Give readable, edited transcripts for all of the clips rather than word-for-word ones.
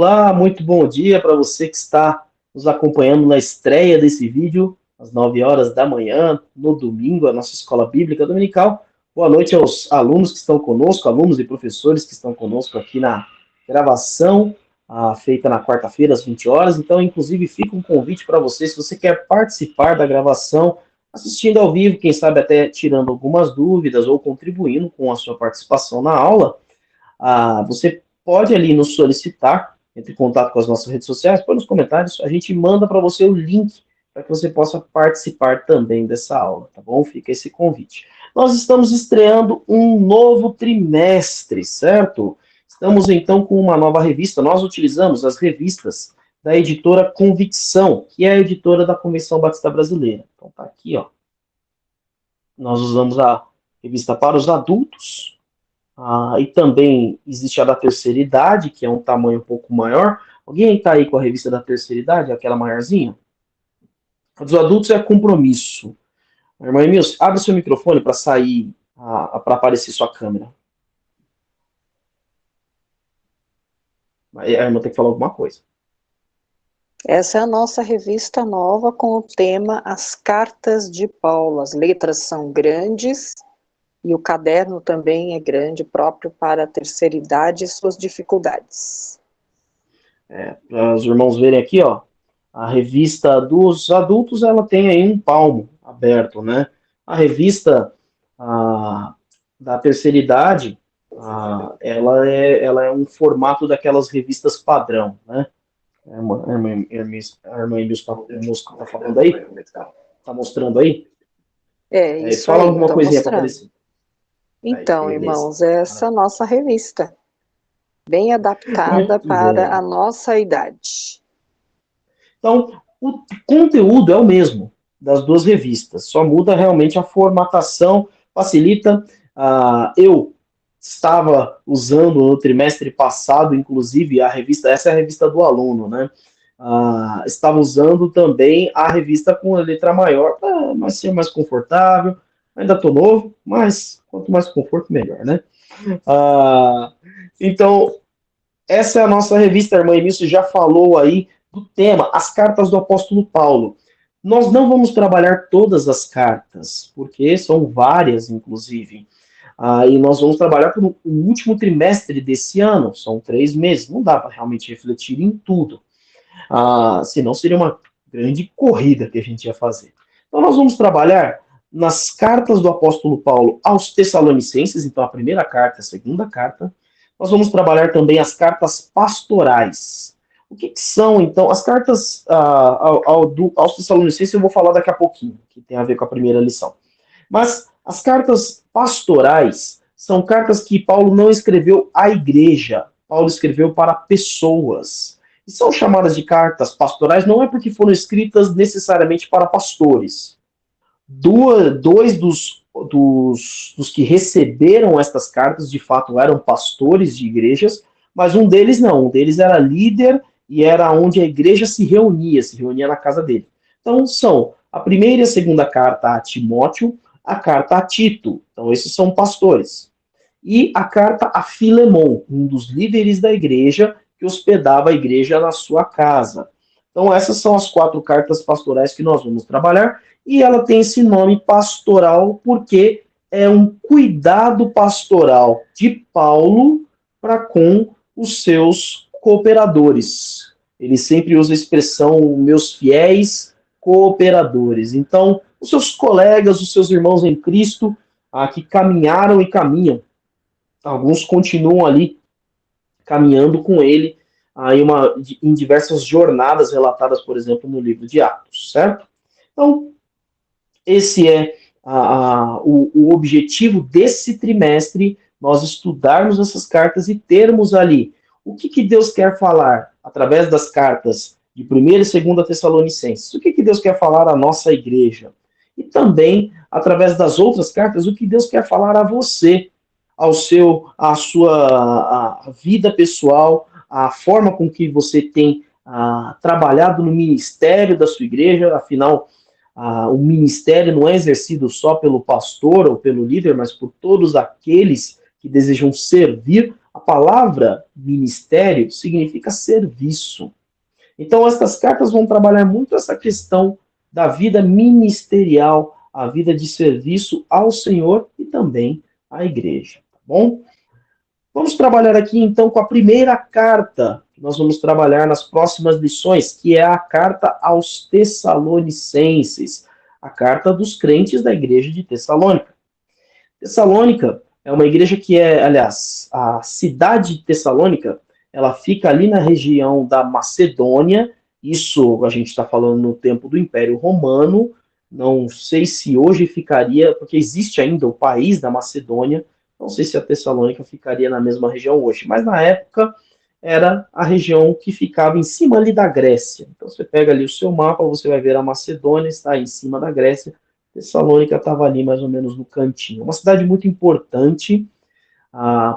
Olá, muito bom dia para você que está nos acompanhando na estreia desse vídeo, às 9 horas da manhã, no domingo, a nossa Escola Bíblica Dominical. Boa noite aos alunos que estão conosco, alunos e professores que estão conosco aqui na gravação, feita na quarta-feira, às 20 horas. Então, inclusive, fica um convite para você, se você quer participar da gravação, assistindo ao vivo, quem sabe até tirando algumas dúvidas ou contribuindo com a sua participação na aula, você pode ali nos solicitar, entre em contato com as nossas redes sociais, põe nos comentários, a gente manda para você o link para que você possa participar também dessa aula, tá bom? Fica esse convite. Nós estamos estreando um novo trimestre, certo? Estamos então com uma nova revista, nós utilizamos as revistas da editora Convicção, que é a editora da Convenção Batista Brasileira. Então tá aqui, ó. Nós usamos a revista para os adultos, e também existe a da terceira idade, que é um tamanho um pouco maior. Alguém está aí com a revista da terceira idade, aquela maiorzinha? A dos adultos é compromisso. Irmã Emilce, abre seu microfone para sair, para aparecer sua câmera. Aí a irmã tem que falar alguma coisa. Essa é a nossa revista nova com o tema As Cartas de Paulo. As letras são grandes e o caderno também é grande, próprio para a terceira idade e suas dificuldades. Para os irmãos verem aqui, ó, a revista dos adultos, ela tem aí um palmo aberto, né? A revista da terceira idade, ela é um formato daquelas revistas padrão, né? A irmã Emilce está falando aí? Está mostrando aí? Isso fala aí, alguma coisinha para aparecer. Então, Aí, irmãos, essa é a nossa revista, bem adaptada para a nossa idade. Então, o conteúdo é o mesmo das duas revistas, só muda realmente a formatação, facilita. Eu estava usando no trimestre passado, inclusive, a revista, essa é a revista do aluno, né? Estava usando também a revista com a letra maior, para ser mais confortável. Ainda estou novo, mas quanto mais conforto, melhor, né? Então, essa é a nossa revista, a irmã Emilce já falou aí do tema, as cartas do apóstolo Paulo. Nós não vamos trabalhar todas as cartas, porque são várias, inclusive. E nós vamos trabalhar por o último trimestre desse ano, são 3 meses, não dá para realmente refletir em tudo. Senão seria uma grande corrida que a gente ia fazer. Então nós vamos trabalhar nas cartas do apóstolo Paulo aos Tessalonicenses, então a primeira carta, a segunda carta. Nós vamos trabalhar também as cartas pastorais. O que são, então, as cartas aos Tessalonicenses, eu vou falar daqui a pouquinho, que tem a ver com a primeira lição. Mas as cartas pastorais são cartas que Paulo não escreveu à igreja, Paulo escreveu para pessoas. E são chamadas de cartas pastorais não é porque foram escritas necessariamente para pastores. Dois dos que receberam estas cartas, de fato, eram pastores de igrejas, mas um deles não. Um deles era líder e era onde a igreja se reunia na casa dele. Então, são a primeira e a segunda carta a Timóteo, a carta a Tito. Então, esses são pastores. E a carta a Filemon, um dos líderes da igreja, que hospedava a igreja na sua casa. Então, essas são as 4 cartas pastorais que nós vamos trabalhar. E ela tem esse nome pastoral porque é um cuidado pastoral de Paulo para com os seus cooperadores. Ele sempre usa a expressão meus fiéis cooperadores. Então, os seus colegas, os seus irmãos em Cristo, que caminharam e caminham. Alguns continuam ali caminhando com ele em diversas jornadas relatadas, por exemplo, no livro de Atos, certo? Então, esse é o objetivo desse trimestre, nós estudarmos essas cartas e termos ali o que Deus quer falar através das cartas de 1ª e 2ª Tessalonicenses, o que Deus quer falar à nossa igreja, e também, através das outras cartas, o que Deus quer falar a você, à sua vida pessoal, a forma com que você tem trabalhado no ministério da sua igreja, afinal, o ministério não é exercido só pelo pastor ou pelo líder, mas por todos aqueles que desejam servir a A palavra ministério significa serviço. Então, essas cartas vão trabalhar muito essa questão da vida ministerial, a vida de serviço ao Senhor e também à igreja, tá bom? Vamos trabalhar aqui então com a primeira carta que nós vamos trabalhar nas próximas lições, que é a carta aos Tessalonicenses, a carta dos crentes da igreja de Tessalônica. Tessalônica é uma igreja que aliás, a cidade de Tessalônica, ela fica ali na região da Macedônia. Isso a gente está falando no tempo do Império Romano. Não sei se hoje ficaria, porque existe ainda o país da Macedônia. Não sei se a Tessalônica ficaria na mesma região hoje, mas na época era a região que ficava em cima ali da Grécia. Então você pega ali o seu mapa, você vai ver a Macedônia está em cima da Grécia. Tessalônica estava ali mais ou menos no cantinho. Uma cidade muito importante,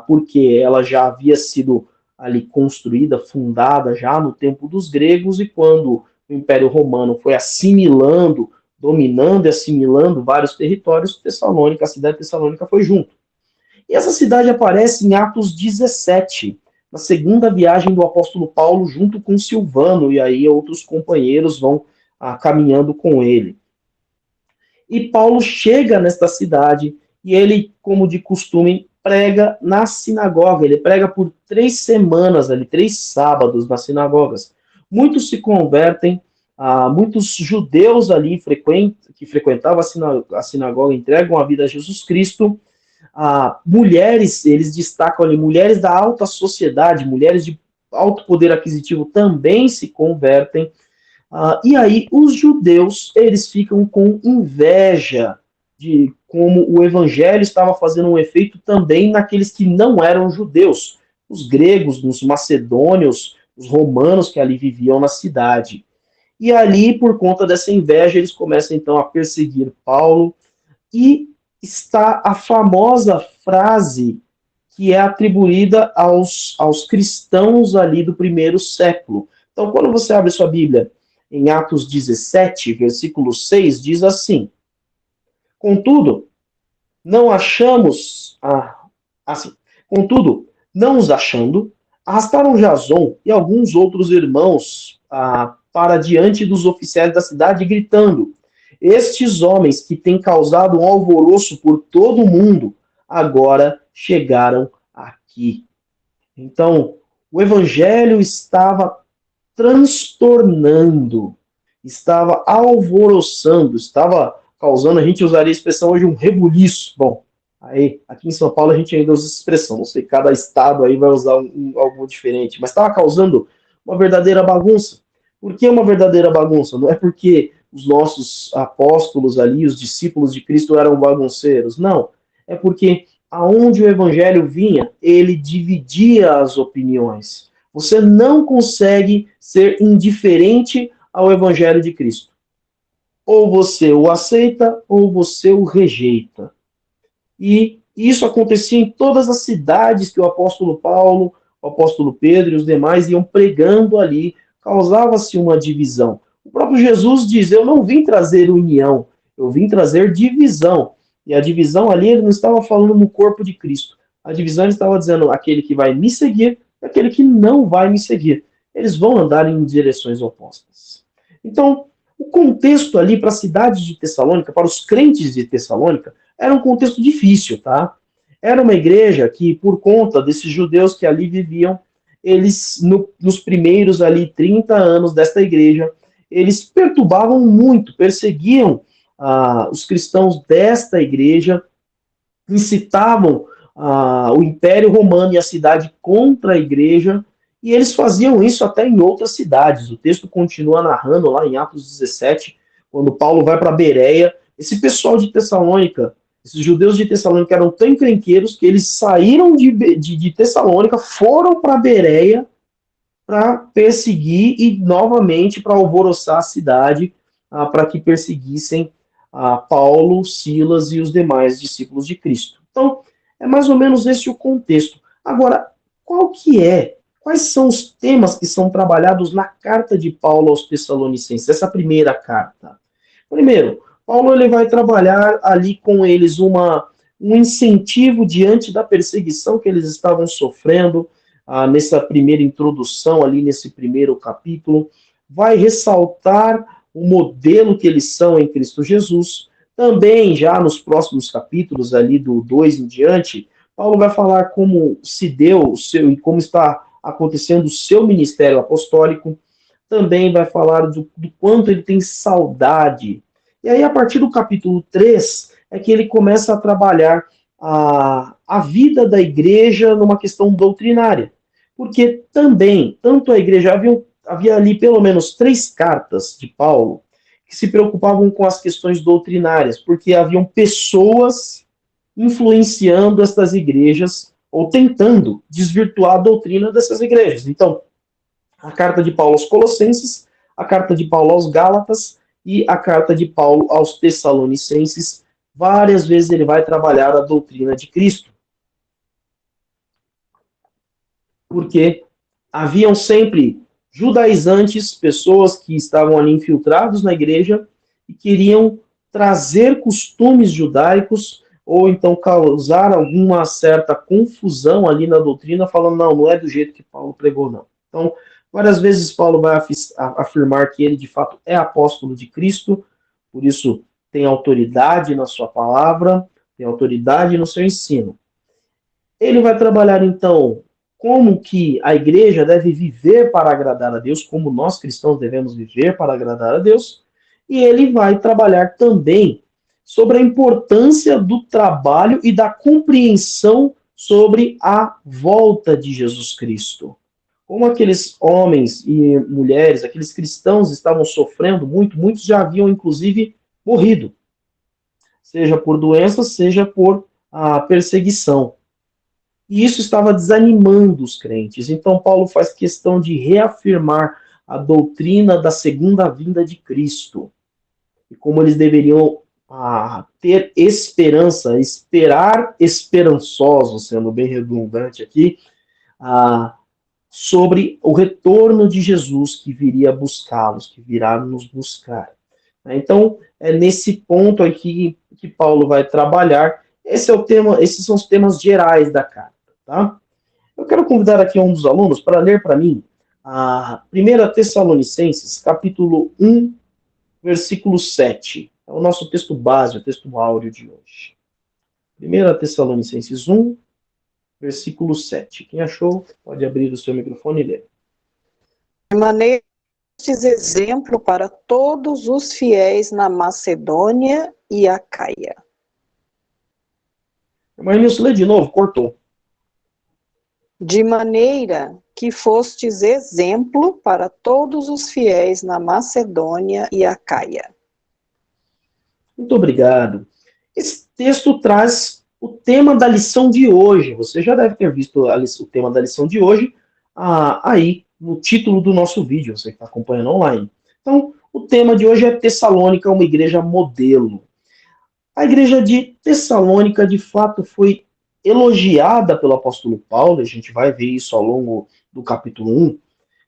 porque ela já havia sido ali construída, fundada já no tempo dos gregos, e quando o Império Romano foi assimilando, dominando e assimilando vários territórios, Tessalônica, a cidade de Tessalônica foi junto. E essa cidade aparece em Atos 17, na segunda viagem do apóstolo Paulo junto com Silvano, e aí outros companheiros vão caminhando com ele. E Paulo chega nesta cidade e ele, como de costume, prega na sinagoga. Ele prega por 3 semanas, ali, 3 sábados nas sinagogas. Muitos se convertem, muitos judeus ali que frequentavam a sinagoga entregam a vida a Jesus Cristo. Mulheres, eles destacam ali, mulheres da alta sociedade, mulheres de alto poder aquisitivo também se convertem. E aí os judeus, eles ficam com inveja de como o evangelho estava fazendo um efeito também naqueles que não eram judeus, os gregos, os macedônios, os romanos que ali viviam na cidade. E ali, por conta dessa inveja, eles começam então a perseguir Paulo, e está a famosa frase que é atribuída aos cristãos ali do primeiro século. Então, quando você abre sua Bíblia em Atos 17, versículo 6, diz assim: Contudo, não achamos, contudo, não os achando, arrastaram Jason e alguns outros irmãos para diante dos oficiais da cidade, gritando: Estes homens que têm causado um alvoroço por todo o mundo, agora chegaram aqui. Então, o evangelho estava transtornando, estava alvoroçando, estava causando, a gente usaria a expressão hoje, um rebuliço. Bom, aí, aqui em São Paulo a gente ainda usa essa expressão, não sei, cada estado aí vai usar algo diferente, mas estava causando uma verdadeira bagunça. Por que uma verdadeira bagunça? Não é porque os nossos apóstolos ali, os discípulos de Cristo eram bagunceiros, não. É porque aonde o evangelho vinha, ele dividia as opiniões. Você não consegue ser indiferente ao evangelho de Cristo. Ou você o aceita, ou você o rejeita. E isso acontecia em todas as cidades que o apóstolo Paulo, o apóstolo Pedro e os demais iam pregando ali, causava-se uma divisão. O próprio Jesus diz: eu não vim trazer união, eu vim trazer divisão. E a divisão ali, ele não estava falando no corpo de Cristo. A divisão, ele estava dizendo aquele que vai me seguir e aquele que não vai me seguir. Eles vão andar em direções opostas. Então, o contexto ali para a cidade de Tessalônica, para os crentes de Tessalônica, era um contexto difícil, tá? Era uma igreja que, por conta desses judeus que ali viviam, eles, nos primeiros ali 30 anos desta igreja, eles perturbavam muito, perseguiam os cristãos desta igreja, incitavam o Império Romano e a cidade contra a igreja, e eles faziam isso até em outras cidades. O texto continua narrando lá em Atos 17, quando Paulo vai para Bereia. Esse pessoal de Tessalônica, esses judeus de Tessalônica eram tão encrenqueiros que eles saíram de Tessalônica, foram para Bereia para perseguir e novamente para alvoroçar a cidade, para que perseguissem Paulo, Silas e os demais discípulos de Cristo. Então, é mais ou menos esse o contexto. Agora, quais são os temas que são trabalhados na carta de Paulo aos Tessalonicenses, essa primeira carta? Primeiro, Paulo ele vai trabalhar ali com eles um incentivo diante da perseguição que eles estavam sofrendo, nessa primeira introdução, ali nesse primeiro capítulo, vai ressaltar o modelo que eles são em Cristo Jesus. Também, já nos próximos capítulos, ali do 2 em diante, Paulo vai falar como se deu o seu e como está acontecendo o seu ministério apostólico. Também vai falar do quanto ele tem saudade. E aí, a partir do capítulo 3, é que ele começa a trabalhar a vida da igreja numa questão doutrinária. Porque também, tanto a igreja, havia ali pelo menos 3 cartas de Paulo que se preocupavam com as questões doutrinárias, porque haviam pessoas influenciando estas igrejas ou tentando desvirtuar a doutrina dessas igrejas. Então, a carta de Paulo aos Colossenses, a carta de Paulo aos Gálatas e a carta de Paulo aos Tessalonicenses, várias vezes ele vai trabalhar a doutrina de Cristo. Porque haviam sempre judaizantes, pessoas que estavam ali infiltrados na igreja e queriam trazer costumes judaicos ou então causar alguma certa confusão ali na doutrina, falando, não é do jeito que Paulo pregou, não. Então, várias vezes Paulo vai afirmar que ele, de fato, é apóstolo de Cristo, por isso tem autoridade na sua palavra, tem autoridade no seu ensino. Ele vai trabalhar, então, como que a igreja deve viver para agradar a Deus, como nós cristãos devemos viver para agradar a Deus, e ele vai trabalhar também sobre a importância do trabalho e da compreensão sobre a volta de Jesus Cristo. Como aqueles homens e mulheres, aqueles cristãos estavam sofrendo muito, muitos já haviam inclusive morrido, seja por doença, seja por perseguição. E isso estava desanimando os crentes. Então, Paulo faz questão de reafirmar a doutrina da segunda vinda de Cristo. E como eles deveriam ter esperança, esperar esperançosos, sendo bem redundante aqui, sobre o retorno de Jesus que viria buscá-los, que virá nos buscar. Então, é nesse ponto aqui que Paulo vai trabalhar. Esse é o tema, esses são os temas gerais da carta. Tá? Eu quero convidar aqui um dos alunos para ler para mim a 1 Tessalonicenses, capítulo 1, versículo 7. É o nosso texto base, o texto áureo de hoje. 1 Tessalonicenses 1, versículo 7. Quem achou, pode abrir o seu microfone e ler. De maneira que exemplo para todos os fiéis na Macedônia e Acaia. Irmã Nilson, lê de novo, cortou. De maneira que fostes exemplo para todos os fiéis na Macedônia e Acaia. Muito obrigado. Esse texto traz o tema da lição de hoje. Você já deve ter visto o tema da lição de hoje aí no título do nosso vídeo, você que está acompanhando online. Então, o tema de hoje é Tessalônica, uma igreja modelo. A igreja de Tessalônica, de fato, foi elogiada pelo apóstolo Paulo, a gente vai ver isso ao longo do capítulo 1,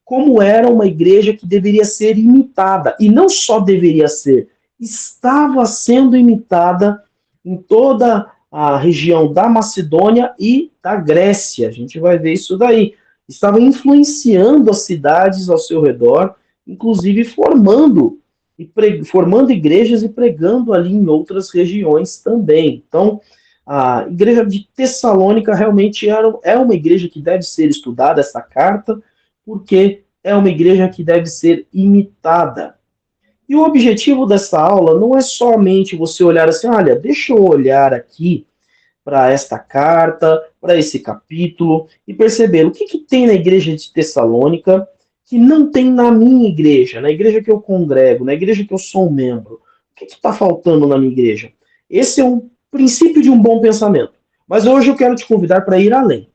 como era uma igreja que deveria ser imitada. E não só deveria ser, estava sendo imitada em toda a região da Macedônia e da Grécia. A gente vai ver isso daí. Estava influenciando as cidades ao seu redor, inclusive formando igrejas e pregando ali em outras regiões também. Então, a igreja de Tessalônica realmente é uma igreja que deve ser estudada, essa carta, porque é uma igreja que deve ser imitada. E o objetivo dessa aula não é somente você olhar assim, olha, deixa eu olhar aqui para esta carta, para esse capítulo, e perceber o que tem na igreja de Tessalônica que não tem na minha igreja, na igreja que eu congrego, na igreja que eu sou um membro. O que está faltando na minha igreja? Esse é um princípio de um bom pensamento. Mas hoje eu quero te convidar para ir além.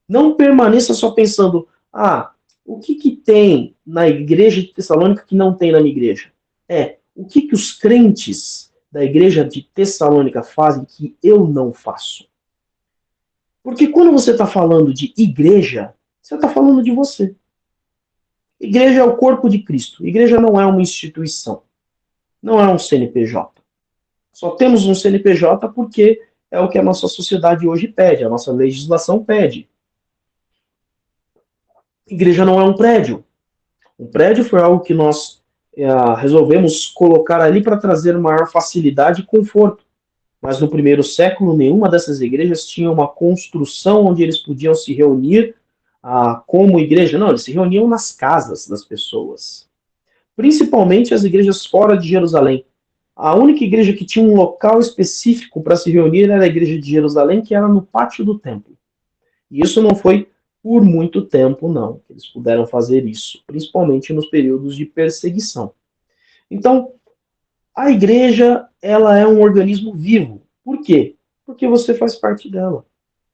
Não permaneça só pensando, o que tem na igreja de Tessalônica que não tem na minha igreja? O que os crentes da igreja de Tessalônica fazem que eu não faço? Porque quando você está falando de igreja, você está falando de você. Igreja é o corpo de Cristo. Igreja não é uma instituição. Não é um CNPJ. Só temos um CNPJ porque é o que a nossa sociedade hoje pede, a nossa legislação pede. Igreja não é um prédio. Um prédio foi algo que nós resolvemos colocar ali para trazer maior facilidade e conforto. Mas no primeiro século, nenhuma dessas igrejas tinha uma construção onde eles podiam se reunir como igreja. Não, eles se reuniam nas casas das pessoas. Principalmente as igrejas fora de Jerusalém. A única igreja que tinha um local específico para se reunir era a igreja de Jerusalém, que era no pátio do templo. E isso não foi por muito tempo, não, que eles puderam fazer isso, principalmente nos períodos de perseguição. Então, a igreja, ela é um organismo vivo. Por quê? Porque você faz parte dela.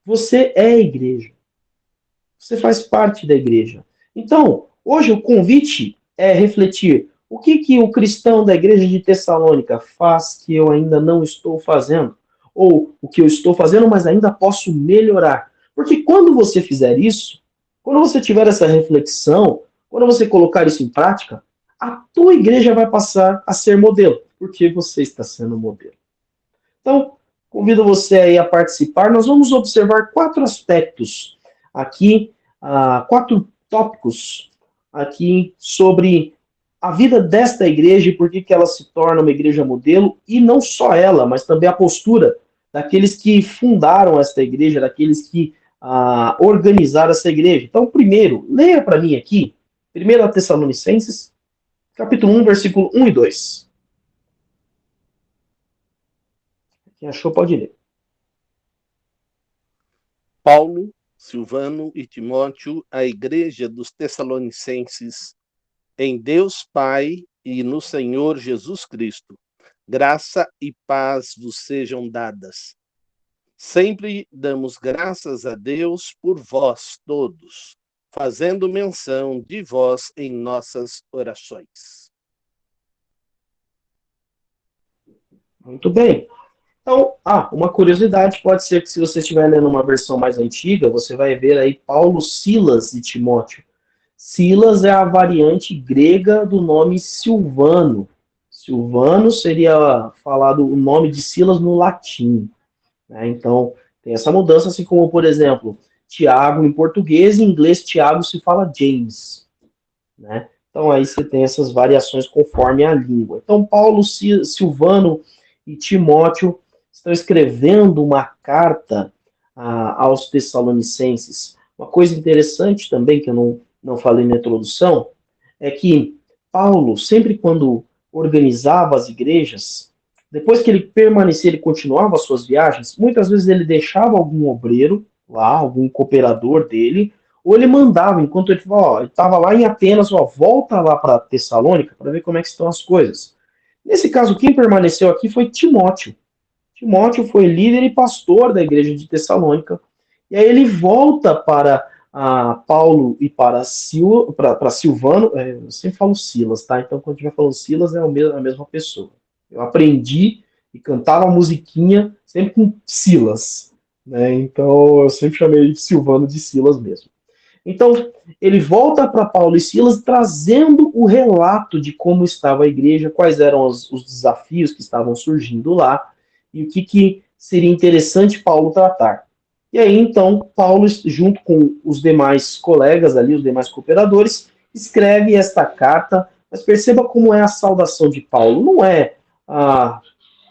Você é a igreja. Você faz parte da igreja. Então, hoje o convite é refletir o que o cristão da igreja de Tessalônica faz que eu ainda não estou fazendo, ou o que eu estou fazendo, mas ainda posso melhorar. Porque quando você fizer isso, quando você tiver essa reflexão, quando você colocar isso em prática, a tua igreja vai passar a ser modelo, porque você está sendo modelo. Então, convido você aí a participar. Nós vamos observar 4 aspectos aqui, 4 tópicos aqui sobre a vida desta igreja e por que ela se torna uma igreja modelo, e não só ela, mas também a postura daqueles que fundaram esta igreja, daqueles que organizaram essa igreja. Então, primeiro, leia para mim aqui, 1 Tessalonicenses, capítulo 1, versículo 1 e 2. Quem achou pode ler. Paulo, Silvano e Timóteo, a igreja dos Tessalonicenses, em Deus Pai e no Senhor Jesus Cristo. Graça e paz vos sejam dadas. Sempre damos graças a Deus por vós todos, fazendo menção de vós em nossas orações. Muito bem. Então, uma curiosidade, pode ser que se você estiver lendo uma versão mais antiga, você vai ver aí Paulo, Silas e Timóteo. Silas é a variante grega do nome Silvano. Silvano seria falado o nome de Silas no latim. Né? Então, tem essa mudança, assim como, por exemplo, Tiago em português, em inglês Tiago se fala James. Né? Então, aí você tem essas variações conforme a língua. Então, Paulo, Silvano e Timóteo estão escrevendo uma carta aos Tessalonicenses. Uma coisa interessante também, que eu não falei na introdução, é que Paulo, sempre quando organizava as igrejas, depois que ele permanecia, ele continuava as suas viagens, muitas vezes ele deixava algum obreiro lá, algum cooperador dele, ou ele mandava, enquanto ele estava lá em Atenas, volta lá para Tessalônica para ver como é que estão as coisas. Nesse caso, quem permaneceu aqui foi Timóteo. Timóteo foi líder e pastor da igreja de Tessalônica. E aí ele volta para Paulo e para Silvano. Eu sempre falo Silas, tá? Então, quando estiver falando Silas, é a mesma pessoa. Eu aprendi e cantava a musiquinha sempre com Silas. Né? Então, eu sempre chamei de Silvano de Silas mesmo. Então, ele volta para Paulo e Silas trazendo o relato de como estava a igreja, quais eram os desafios que estavam surgindo lá, e o que seria interessante Paulo tratar. E aí, então, Paulo, junto com os demais colegas ali, os demais cooperadores, escreve esta carta, mas perceba como é a saudação de Paulo. Não é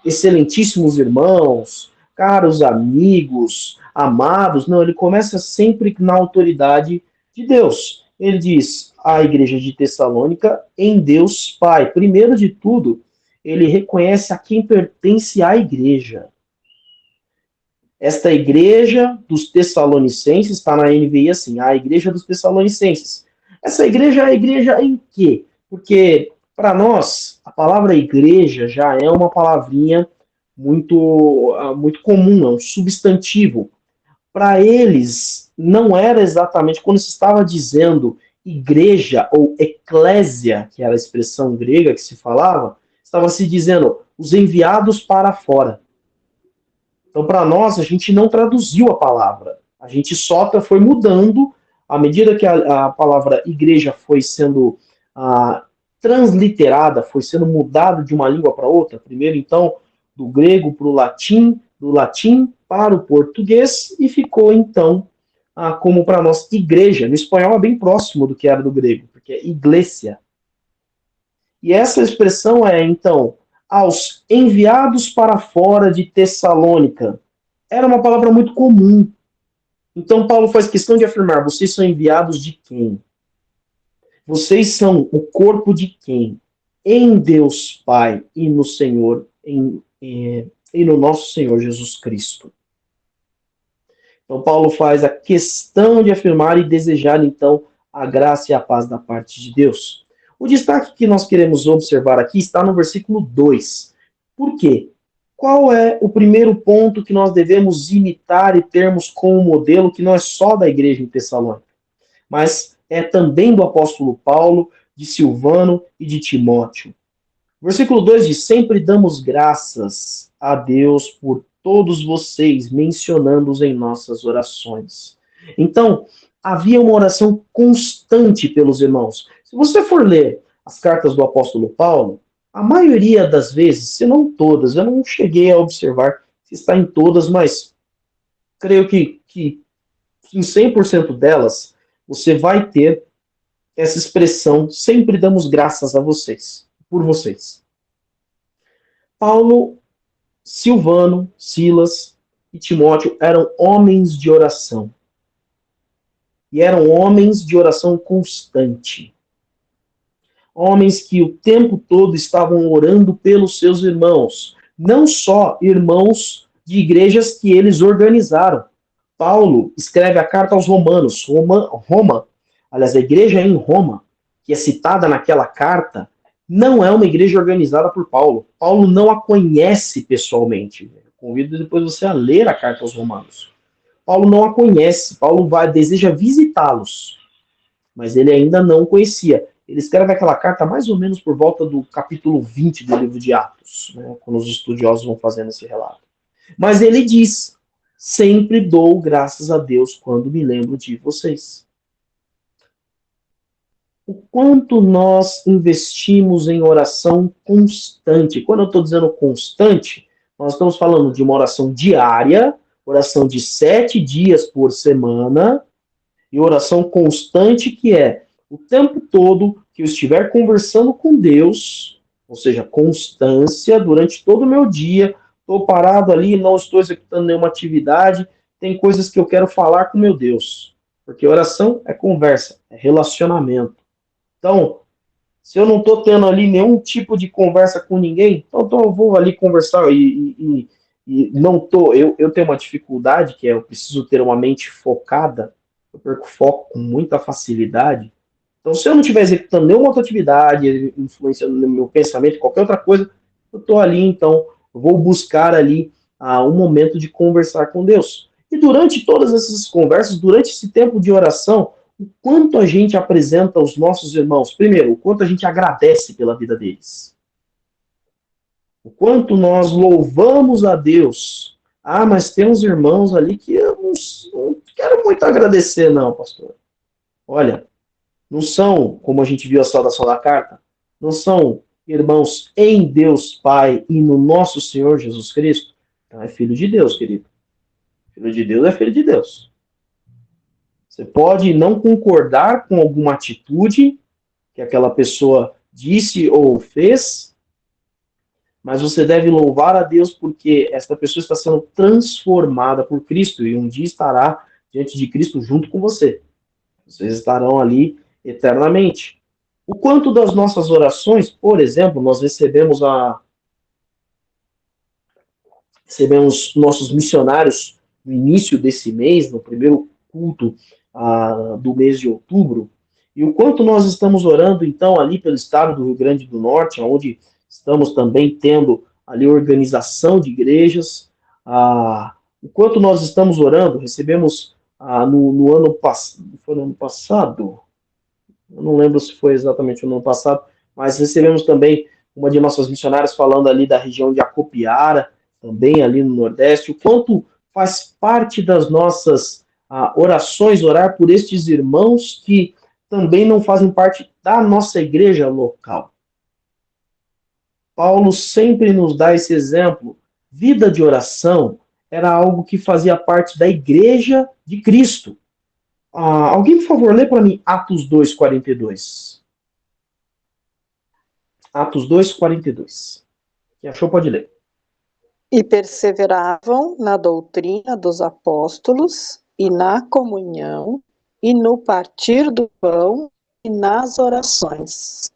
excelentíssimos irmãos, caros amigos, amados, não, ele começa sempre na autoridade de Deus. Ele diz à igreja de Tessalônica, em Deus Pai. Primeiro de tudo, ele reconhece a quem pertence à igreja. Esta igreja dos Tessalonicenses, está na NVI assim, a igreja dos Tessalonicenses. Essa igreja é a igreja em quê? Porque, para nós, a palavra igreja já é uma palavrinha muito comum, é um substantivo. Para eles, não era exatamente, quando se estava dizendo igreja ou eclésia, que era a expressão grega que se falava, estava se dizendo os enviados para fora. Então, para nós, a gente não traduziu a palavra. A gente só foi mudando, à medida que a palavra igreja foi sendo transliterada, foi sendo mudada de uma língua para outra. Primeiro, então, do grego para o latim, do latim para o português e ficou, então, como para nós, igreja. No espanhol é bem próximo do que era do grego, porque é iglesia. E essa expressão é, então, aos enviados para fora de Tessalônica. Era uma palavra muito comum. Então, Paulo faz questão de afirmar: vocês são enviados de quem? Vocês são o corpo de quem? Em Deus Pai e no Senhor, e no nosso Senhor Jesus Cristo. Então, Paulo faz a questão de afirmar e desejar, então, a graça e a paz da parte de Deus. O destaque que nós queremos observar aqui está no versículo 2. Por quê? Qual é o primeiro ponto que nós devemos imitar e termos como modelo, que não é só da igreja em Tessalônica, mas é também do apóstolo Paulo, de Silvano e de Timóteo? Versículo 2 diz: sempre damos graças a Deus por todos vocês, mencionando-os em nossas orações. Então, havia uma oração constante pelos irmãos. Se você for ler as cartas do apóstolo Paulo, a maioria das vezes, se não todas, eu não cheguei a observar se está em todas, mas creio que em 100% delas, você vai ter essa expressão: sempre damos graças a vocês, por vocês. Paulo, Silvano, Silas e Timóteo eram homens de oração. E eram homens de oração constante. Homens que o tempo todo estavam orando pelos seus irmãos. Não só irmãos de igrejas que eles organizaram. Paulo escreve a carta aos Romanos. Roma, aliás, a igreja em Roma, que é citada naquela carta, não é uma igreja organizada por Paulo. Paulo não a conhece pessoalmente. Convido depois você a ler a carta aos Romanos. Paulo não a conhece. Paulo deseja visitá-los, mas ele ainda não conhecia. Ele escreve aquela carta mais ou menos por volta do capítulo 20 do livro de Atos, né, quando os estudiosos vão fazendo esse relato. Mas ele diz: sempre dou graças a Deus quando me lembro de vocês. O quanto nós investimos em oração constante. Quando eu estou dizendo constante, nós estamos falando de uma oração diária, oração de 7 dias por semana, e oração constante, que é o tempo todo que eu estiver conversando com Deus, ou seja, constância durante todo o meu dia. Estou parado ali, não estou executando nenhuma atividade, tem coisas que eu quero falar com meu Deus. Porque oração é conversa, é relacionamento. Então, se eu não estou tendo ali nenhum tipo de conversa com ninguém, então eu vou ali conversar e não estou. Eu tenho uma dificuldade, que é eu preciso ter uma mente focada, eu perco foco com muita facilidade. Então, se eu não estiver executando nenhuma outra atividade, influenciando no meu pensamento, qualquer outra coisa, eu estou ali, então, eu vou buscar ali um momento de conversar com Deus. E durante todas essas conversas, durante esse tempo de oração, o quanto a gente apresenta aos nossos irmãos. Primeiro, o quanto a gente agradece pela vida deles. O quanto nós louvamos a Deus. Mas tem uns irmãos ali que eu não quero muito agradecer, não, pastor. Olha, não são, como a gente viu a saudação da carta, não são irmãos em Deus Pai e no nosso Senhor Jesus Cristo. Então é filho de Deus, querido. Filho de Deus é filho de Deus. Você pode não concordar com alguma atitude que aquela pessoa disse ou fez, mas você deve louvar a Deus porque esta pessoa está sendo transformada por Cristo e um dia estará diante de Cristo junto com você. Vocês estarão ali eternamente. O quanto das nossas orações, por exemplo, nós recebemos nossos missionários no início desse mês, no primeiro culto do mês de outubro, e o quanto nós estamos orando, então, ali pelo estado do Rio Grande do Norte, onde estamos também tendo ali organização de igrejas, o quanto nós estamos orando. Recebemos no ano passado, foi no ano passado? Eu não lembro se foi exatamente no ano passado, mas recebemos também uma de nossas missionárias falando ali da região de Acopiara, também ali no Nordeste, o quanto faz parte das nossas orações, orar por estes irmãos que também não fazem parte da nossa igreja local. Paulo sempre nos dá esse exemplo. Vida de oração era algo que fazia parte da igreja de Cristo. Alguém, por favor, lê para mim Atos 2:42. Atos 2:42. Quem achou pode ler. E perseveravam na doutrina dos apóstolos, e na comunhão, e no partir do pão, e nas orações.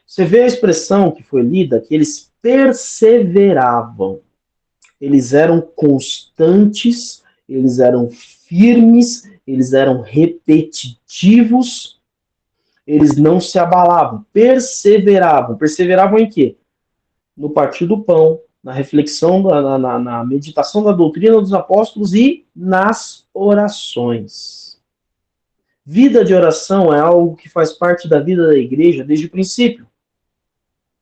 Você vê a expressão que foi lida, que eles perseveravam. Eles eram constantes, eles eram firmes, eles eram repetitivos, eles não se abalavam, perseveravam. Perseveravam em quê? No partir do pão, na reflexão, na meditação da doutrina dos apóstolos e nas orações. Vida de oração é algo que faz parte da vida da igreja desde o princípio.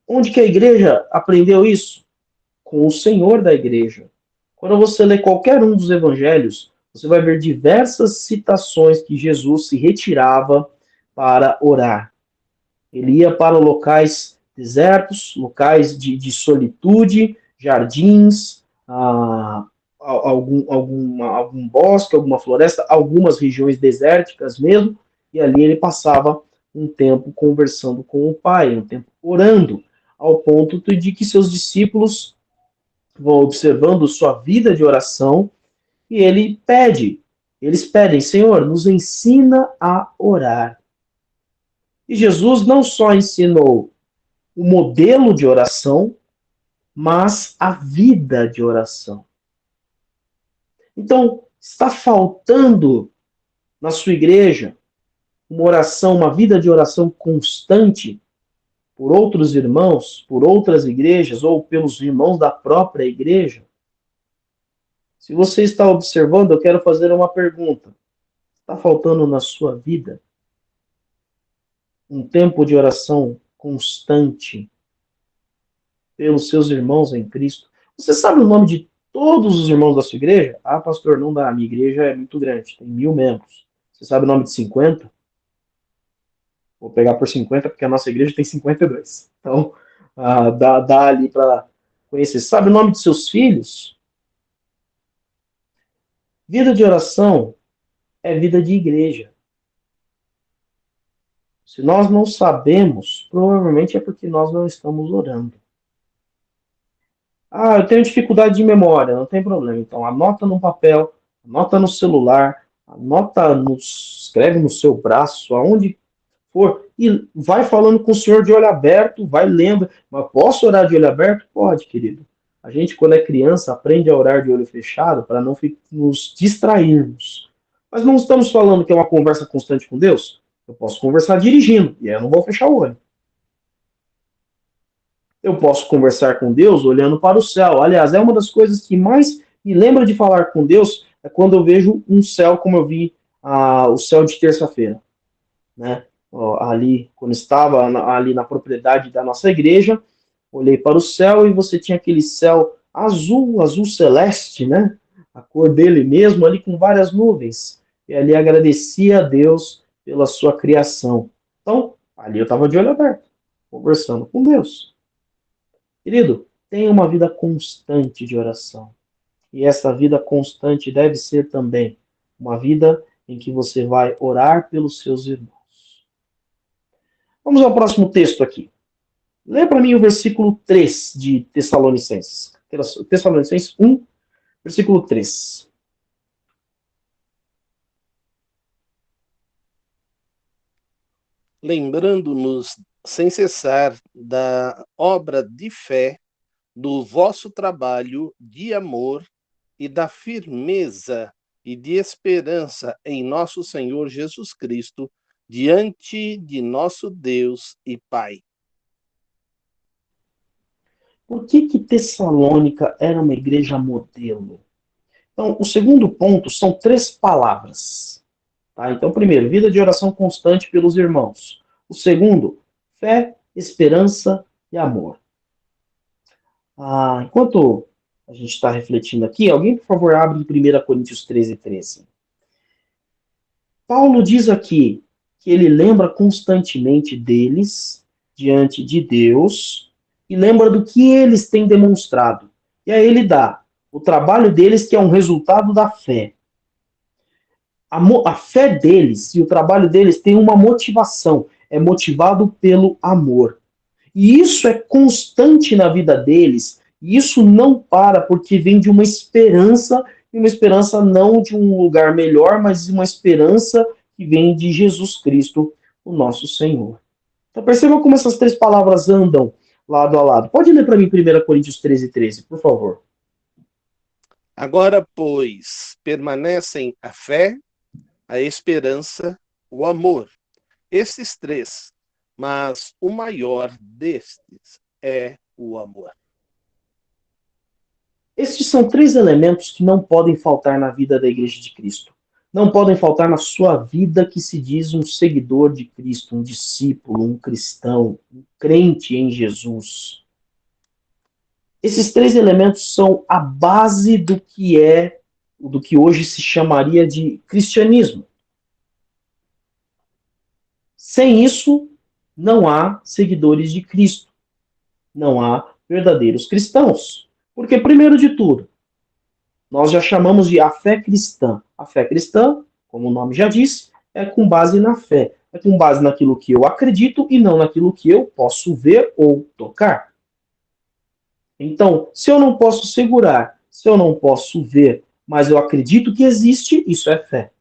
Onde que a igreja aprendeu isso? Com o Senhor da igreja. Quando você lê qualquer um dos evangelhos, você vai ver diversas citações que Jesus se retirava para orar. Ele ia para locais desertos, locais de solitude, jardins, algum bosque, alguma floresta, algumas regiões desérticas mesmo, e ali ele passava um tempo conversando com o Pai, um tempo orando, ao ponto de que seus discípulos vão observando sua vida de oração e eles pedem, Senhor, nos ensina a orar. E Jesus não só ensinou o modelo de oração, mas a vida de oração. Então, está faltando na sua igreja uma oração, uma vida de oração constante por outros irmãos, por outras igrejas ou pelos irmãos da própria igreja? Se você está observando, eu quero fazer uma pergunta. Está faltando na sua vida um tempo de oração constante pelos seus irmãos em Cristo? Você sabe o nome de todos os irmãos da sua igreja? Ah, pastor, não dá. A minha igreja é muito grande, tem 1000 membros. Você sabe o nome de 50? Vou pegar por 50 porque a nossa igreja tem 52. Então, dá ali para conhecer. Sabe o nome de seus filhos? Vida de oração é vida de igreja. Se nós não sabemos, provavelmente é porque nós não estamos orando. Ah, eu tenho dificuldade de memória, não tem problema. Então, anota no papel, anota no celular, escreve no seu braço, aonde for, e vai falando com o Senhor de olho aberto, vai lendo. Mas posso orar de olho aberto? Pode, querido. A gente, quando é criança, aprende a orar de olho fechado para não nos distrairmos. Mas não estamos falando que é uma conversa constante com Deus? Eu posso conversar dirigindo, e aí eu não vou fechar o olho. Eu posso conversar com Deus olhando para o céu. Aliás, é uma das coisas que mais me lembra de falar com Deus é quando eu vejo um céu como eu vi o céu de terça-feira. Né? Ali, quando estava ali na propriedade da nossa igreja, olhei para o céu e você tinha aquele céu azul, azul celeste, né? A cor dele mesmo, ali com várias nuvens. E ali agradecia a Deus pela sua criação. Então, ali eu estava de olho aberto, conversando com Deus. Querido, tenha uma vida constante de oração. E essa vida constante deve ser também uma vida em que você vai orar pelos seus irmãos. Vamos ao próximo texto aqui. Lê para mim o versículo 3 de Tessalonicenses. Tessalonicenses 1, versículo 3. Lembrando-nos sem cessar da obra de fé, do vosso trabalho de amor e da firmeza e de esperança em nosso Senhor Jesus Cristo, diante de nosso Deus e Pai. Por que Tessalônica era uma igreja modelo? Então, o segundo ponto são 3 palavras. Tá? Então, primeiro, vida de oração constante pelos irmãos. O segundo, fé, esperança e amor. Enquanto a gente está refletindo aqui, alguém, por favor, abre em 1 Coríntios 13:13. Paulo diz aqui que ele lembra constantemente deles diante de Deus e lembra do que eles têm demonstrado. E aí ele dá o trabalho deles, que é um resultado da fé. A fé deles e o trabalho deles tem uma motivação, é motivado pelo amor. E isso é constante na vida deles, e isso não para porque vem de uma esperança, e uma esperança não de um lugar melhor, mas de uma esperança que vem de Jesus Cristo, o nosso Senhor. Então perceba como essas três palavras andam lado a lado. Pode ler para mim 1 Coríntios 13:13, por favor. Agora, pois, permanecem a fé, a esperança, o amor. Esses três, mas o maior destes é o amor. Estes são três elementos que não podem faltar na vida da Igreja de Cristo. Não podem faltar na sua vida que se diz um seguidor de Cristo, um discípulo, um cristão, um crente em Jesus. Esses três elementos são a base do que hoje se chamaria de cristianismo. Sem isso, não há seguidores de Cristo. Não há verdadeiros cristãos. Porque, primeiro de tudo, nós já chamamos de a fé cristã. A fé cristã, como o nome já diz, é com base na fé. É com base naquilo que eu acredito e não naquilo que eu posso ver ou tocar. Então, se eu não posso segurar, se eu não posso ver, mas eu acredito que existe, isso é fé.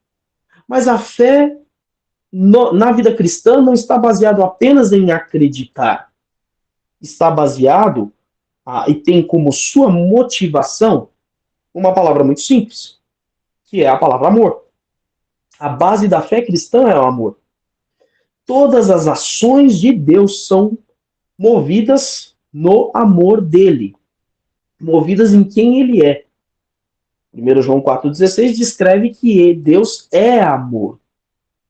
Mas a fé na vida cristã não está baseado apenas em acreditar. Está baseado e tem como sua motivação uma palavra muito simples, que é a palavra amor. A base da fé cristã é o amor. Todas as ações de Deus são movidas no amor dele, movidas em quem ele é. 1 João 4,16 descreve que Deus é amor.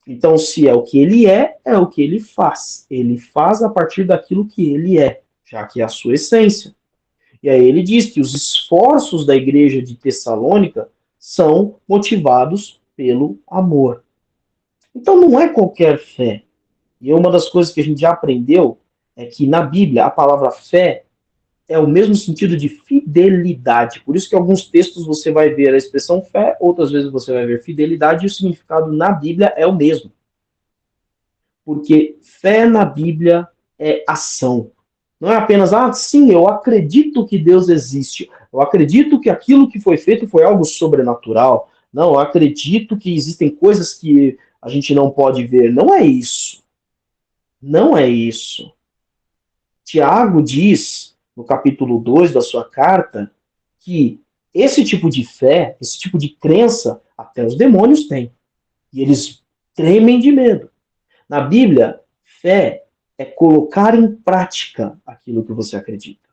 Então, se é o que ele é o que ele faz. Ele faz a partir daquilo que ele é, já que é a sua essência. E aí ele diz que os esforços da igreja de Tessalônica são motivados pelo amor. Então não é qualquer fé. E uma das coisas que a gente já aprendeu é que na Bíblia a palavra fé é o mesmo sentido de fidelidade. Por isso que em alguns textos você vai ver a expressão fé, outras vezes você vai ver fidelidade, e o significado na Bíblia é o mesmo. Porque fé na Bíblia é ação. Não é apenas, sim, eu acredito que Deus existe. Eu acredito que aquilo que foi feito foi algo sobrenatural. Não, eu acredito que existem coisas que a gente não pode ver. Não é isso. Não é isso. Tiago diz, no capítulo 2 da sua carta, que esse tipo de fé, esse tipo de crença, até os demônios têm. E eles tremem de medo. Na Bíblia, fé é colocar em prática aquilo que você acredita.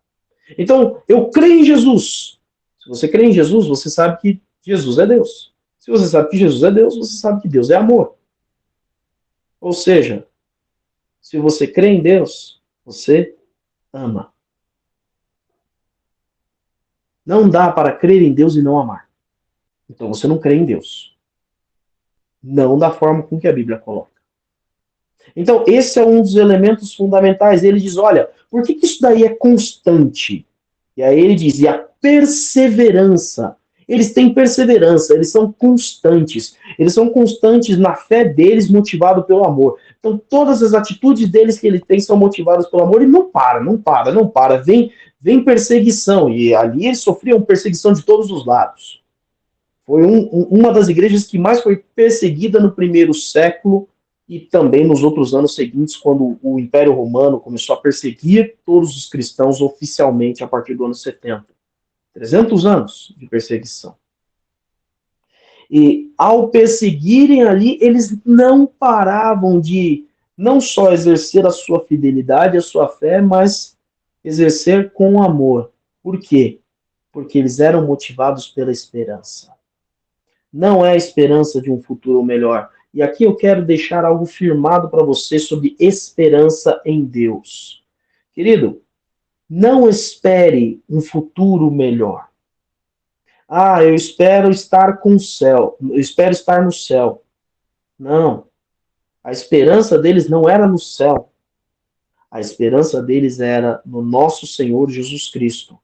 Então, eu creio em Jesus. Se você crê em Jesus, você sabe que Jesus é Deus. Se você sabe que Jesus é Deus, você sabe que Deus é amor. Ou seja, se você crê em Deus, você ama. Não dá para crer em Deus e não amar. Então você não crê em Deus. Não da forma com que a Bíblia coloca. Então, esse é um dos elementos fundamentais. Ele diz, olha, por que isso daí é constante? E aí ele diz, e a perseverança. Eles têm perseverança, eles são constantes. Eles são constantes na fé deles, motivado pelo amor. Então, todas as atitudes deles que eles têm são motivadas pelo amor e não para. Vem perseguição. E ali eles sofriam perseguição de todos os lados. Foi uma das igrejas que mais foi perseguida no primeiro século e também nos outros anos seguintes, quando o Império Romano começou a perseguir todos os cristãos oficialmente a partir do ano 70. 300 anos de perseguição. E ao perseguirem ali, eles não paravam de não só exercer a sua fidelidade, a sua fé, mas exercer com amor. Por quê? Porque eles eram motivados pela esperança. Não é a esperança de um futuro melhor. E aqui eu quero deixar algo firmado para você sobre esperança em Deus. Querido, não espere um futuro melhor. Eu espero estar com o céu. Eu espero estar no céu. Não. A esperança deles não era no céu. A esperança deles era no nosso Senhor Jesus Cristo.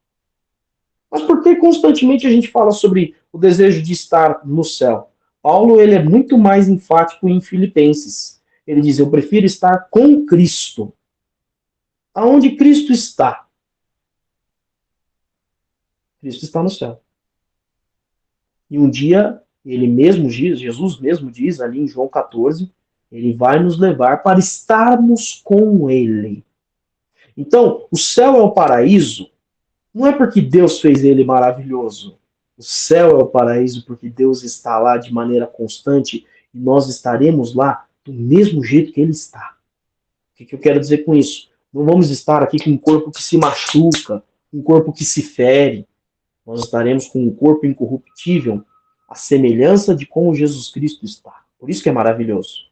Mas por que constantemente a gente fala sobre o desejo de estar no céu? Paulo ele é muito mais enfático em Filipenses. Ele diz: eu prefiro estar com Cristo. Aonde Cristo está? Cristo está no céu. E um dia, ele mesmo diz, Jesus mesmo diz ali em João 14, ele vai nos levar para estarmos com ele. Então, o céu é o paraíso, não é porque Deus fez ele maravilhoso. O céu é o paraíso porque Deus está lá de maneira constante e nós estaremos lá do mesmo jeito que ele está. O que eu quero dizer com isso? Não vamos estar aqui com um corpo que se machuca, um corpo que se fere. Nós estaremos com um corpo incorruptível, a semelhança de como Jesus Cristo está. Por isso que é maravilhoso.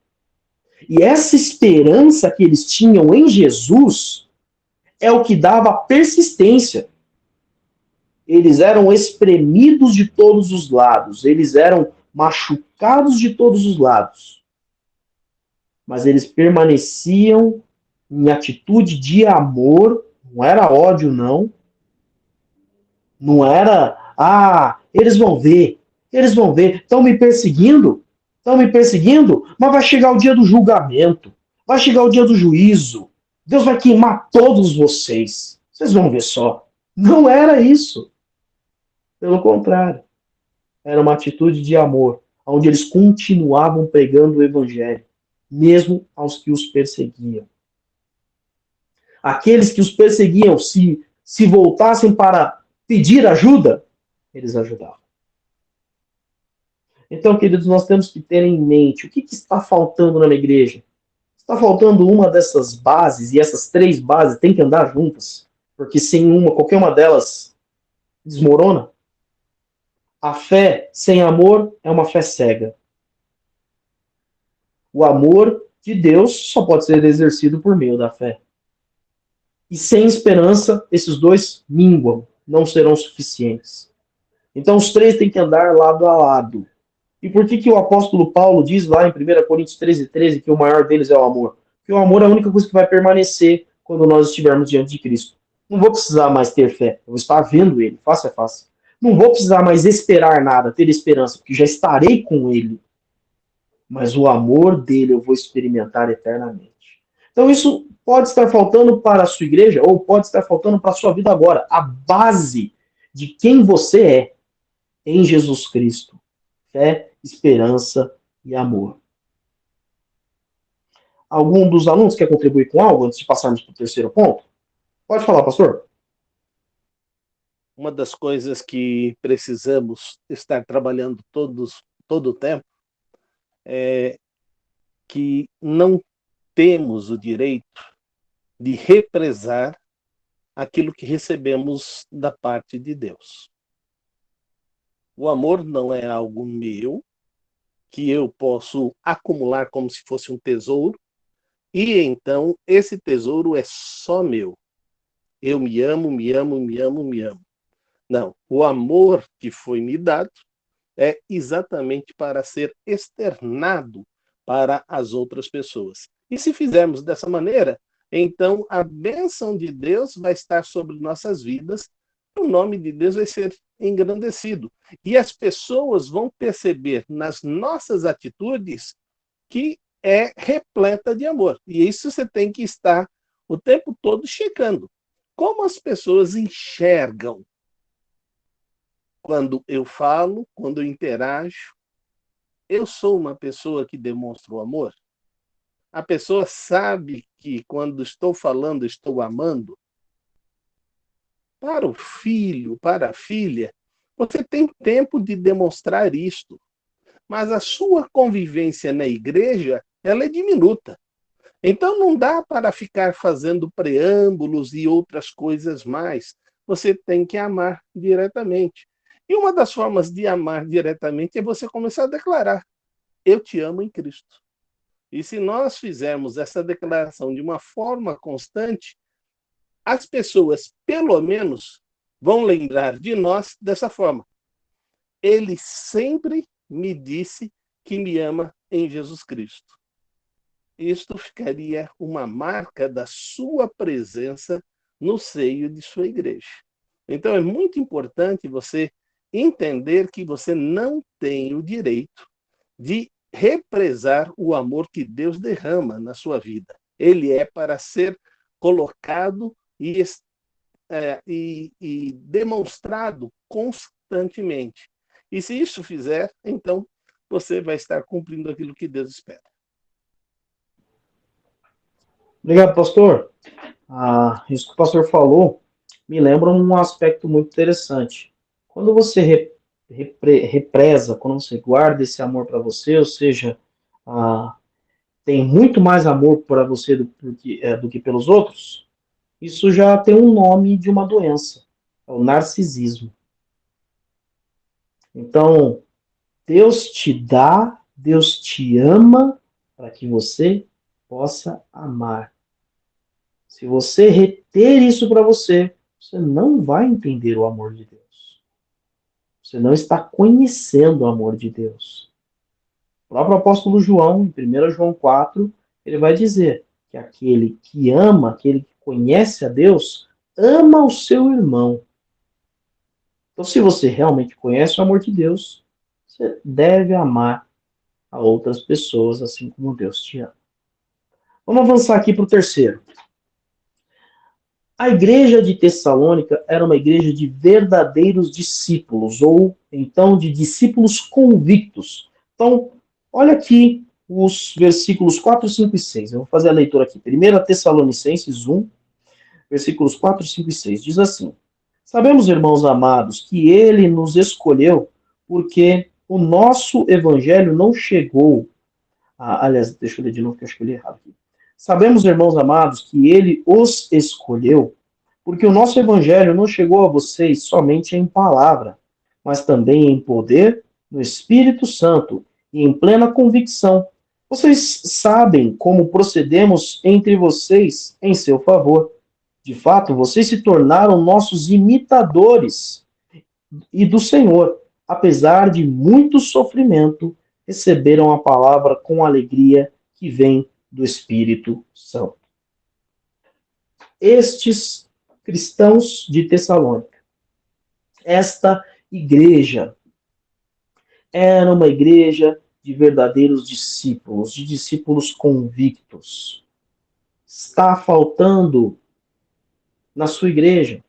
E essa esperança que eles tinham em Jesus é o que dava persistência. Eles eram espremidos de todos os lados, eles eram machucados de todos os lados. Mas eles permaneciam em atitude de amor, não era ódio, não. Não era, eles vão ver, estão me perseguindo, mas vai chegar o dia do julgamento, vai chegar o dia do juízo, Deus vai queimar todos vocês, vocês vão ver só. Não era isso. Pelo contrário, era uma atitude de amor, onde eles continuavam pregando o evangelho, mesmo aos que os perseguiam. Aqueles que os perseguiam, se voltassem para pedir ajuda, eles ajudavam. Então, queridos, nós temos que ter em mente o que está faltando na minha igreja. Está faltando uma dessas bases, e essas três bases têm que andar juntas, porque sem uma, qualquer uma delas desmorona. A fé sem amor é uma fé cega. O amor de Deus só pode ser exercido por meio da fé. E sem esperança, esses dois minguam, não serão suficientes. Então, os três têm que andar lado a lado. E por que o apóstolo Paulo diz lá em 1 Coríntios 13 que o maior deles é o amor? Porque o amor é a única coisa que vai permanecer quando nós estivermos diante de Cristo. Não vou precisar mais ter fé, eu vou estar vendo Ele, face a face. Não vou precisar mais esperar nada, ter esperança, porque já estarei com Ele. Mas o amor dele eu vou experimentar eternamente. Então isso pode estar faltando para a sua igreja, ou pode estar faltando para a sua vida agora. A base de quem você é em Jesus Cristo. Fé, esperança e amor. Algum dos alunos quer contribuir com algo antes de passarmos para o terceiro ponto? Pode falar, pastor. Uma das coisas que precisamos estar trabalhando todo o tempo é que não temos o direito de represar aquilo que recebemos da parte de Deus. O amor não é algo meu, que eu posso acumular como se fosse um tesouro, e então esse tesouro é só meu. Eu me amo, me amo, me amo, me amo. Não, o amor que foi me dado é exatamente para ser externado para as outras pessoas. E se fizermos dessa maneira, então a bênção de Deus vai estar sobre nossas vidas, o nome de Deus vai ser engrandecido. E as pessoas vão perceber nas nossas atitudes que é repleta de amor. E isso você tem que estar o tempo todo checando. Como as pessoas enxergam quando eu falo, quando eu interajo? Eu sou uma pessoa que demonstra o amor? A pessoa sabe que quando estou falando, estou amando? Para o filho, para a filha, você tem tempo de demonstrar isto. Mas a sua convivência na igreja, ela é diminuta. Então não dá para ficar fazendo preâmbulos e outras coisas mais. Você tem que amar diretamente. E uma das formas de amar diretamente é você começar a declarar: eu te amo em Cristo. E se nós fizermos essa declaração de uma forma constante, as pessoas, pelo menos, vão lembrar de nós dessa forma. Ele sempre me disse que me ama em Jesus Cristo. Isto ficaria uma marca da sua presença no seio de sua igreja. Então é muito importante você entender que você não tem o direito de represar o amor que Deus derrama na sua vida. Ele é para ser colocado e demonstrado constantemente. E se isso fizer, então você vai estar cumprindo aquilo que Deus espera. Obrigado, pastor. Isso que o pastor falou me lembra um aspecto muito interessante. Quando você represa, quando você guarda esse amor para você, ou seja, tem muito mais amor para você do que pelos outros, isso já tem um nome de uma doença, é o narcisismo. Então, Deus te dá, Deus te ama para que você possa amar. Se você reter isso para você, você não vai entender o amor de Deus. Você não está conhecendo o amor de Deus. O próprio apóstolo João, em 1 João 4, ele vai dizer que aquele que ama, aquele que conhece a Deus, ama o seu irmão. Então, se você realmente conhece o amor de Deus, você deve amar a outras pessoas assim como Deus te ama. Vamos avançar aqui para o terceiro. A igreja de Tessalônica era uma igreja de verdadeiros discípulos, ou então de discípulos convictos. Então, olha aqui os versículos 4, 5 e 6. Eu vou fazer a leitura aqui. 1 Tessalonicenses 1, versículos 4, 5 e 6. Diz assim: Sabemos, irmãos amados, que ele nos escolheu porque o nosso evangelho não chegou. Aliás, deixa eu ler de novo, que eu acho que eu li errado aqui. Sabemos, irmãos amados, que ele os escolheu, porque o nosso evangelho não chegou a vocês somente em palavra, mas também em poder, no Espírito Santo e em plena convicção. Vocês sabem como procedemos entre vocês em seu favor. De fato, vocês se tornaram nossos imitadores e do Senhor. Apesar de muito sofrimento, receberam a palavra com alegria que vem do Espírito Santo. Estes cristãos de Tessalônica, esta igreja, era uma igreja de verdadeiros discípulos, de discípulos convictos. Está faltando na sua igreja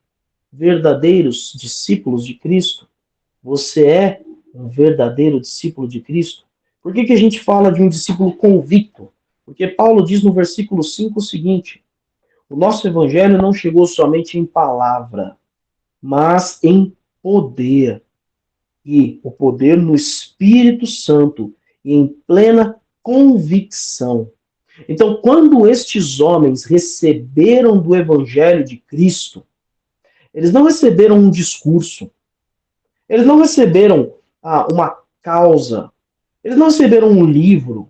verdadeiros discípulos de Cristo? Você é um verdadeiro discípulo de Cristo? Por que a gente fala de um discípulo convicto? Porque Paulo diz no versículo 5 o seguinte: o nosso evangelho não chegou somente em palavra, mas em poder. E o poder no Espírito Santo e em plena convicção. Então, quando estes homens receberam do evangelho de Cristo, eles não receberam um discurso, eles não receberam uma causa, eles não receberam um livro,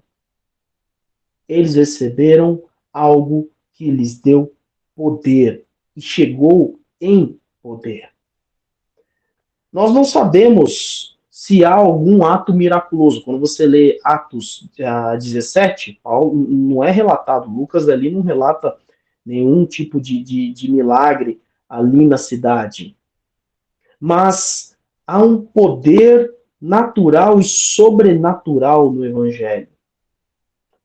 eles receberam algo que lhes deu poder e chegou em poder. Nós não sabemos se há algum ato miraculoso. Quando você lê Atos 17, Paulo não é relatado, Lucas ali não relata nenhum tipo de milagre ali na cidade. Mas há um poder natural e sobrenatural no Evangelho.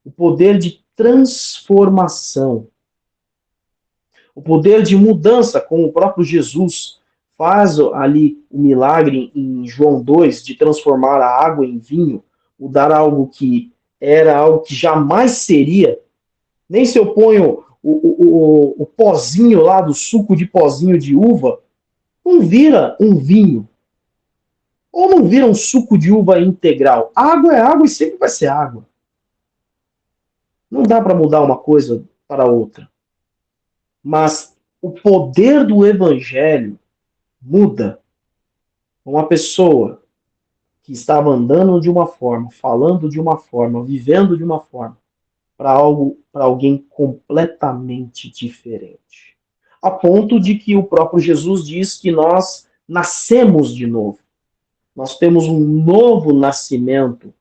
O poder de transformação. O poder de mudança, como o próprio Jesus faz ali o milagre em João 2, de transformar a água em vinho, mudar algo que era algo que jamais seria. Nem se eu ponho o pozinho lá do suco de pozinho de uva, não vira um vinho. Ou não vira um suco de uva integral. Água é água e sempre vai ser água. Não dá para mudar uma coisa para outra. Mas o poder do evangelho muda uma pessoa que estava andando de uma forma, falando de uma forma, vivendo de uma forma, para alguém completamente diferente. A ponto de que o próprio Jesus diz que nós nascemos de novo. Nós temos um novo nascimento.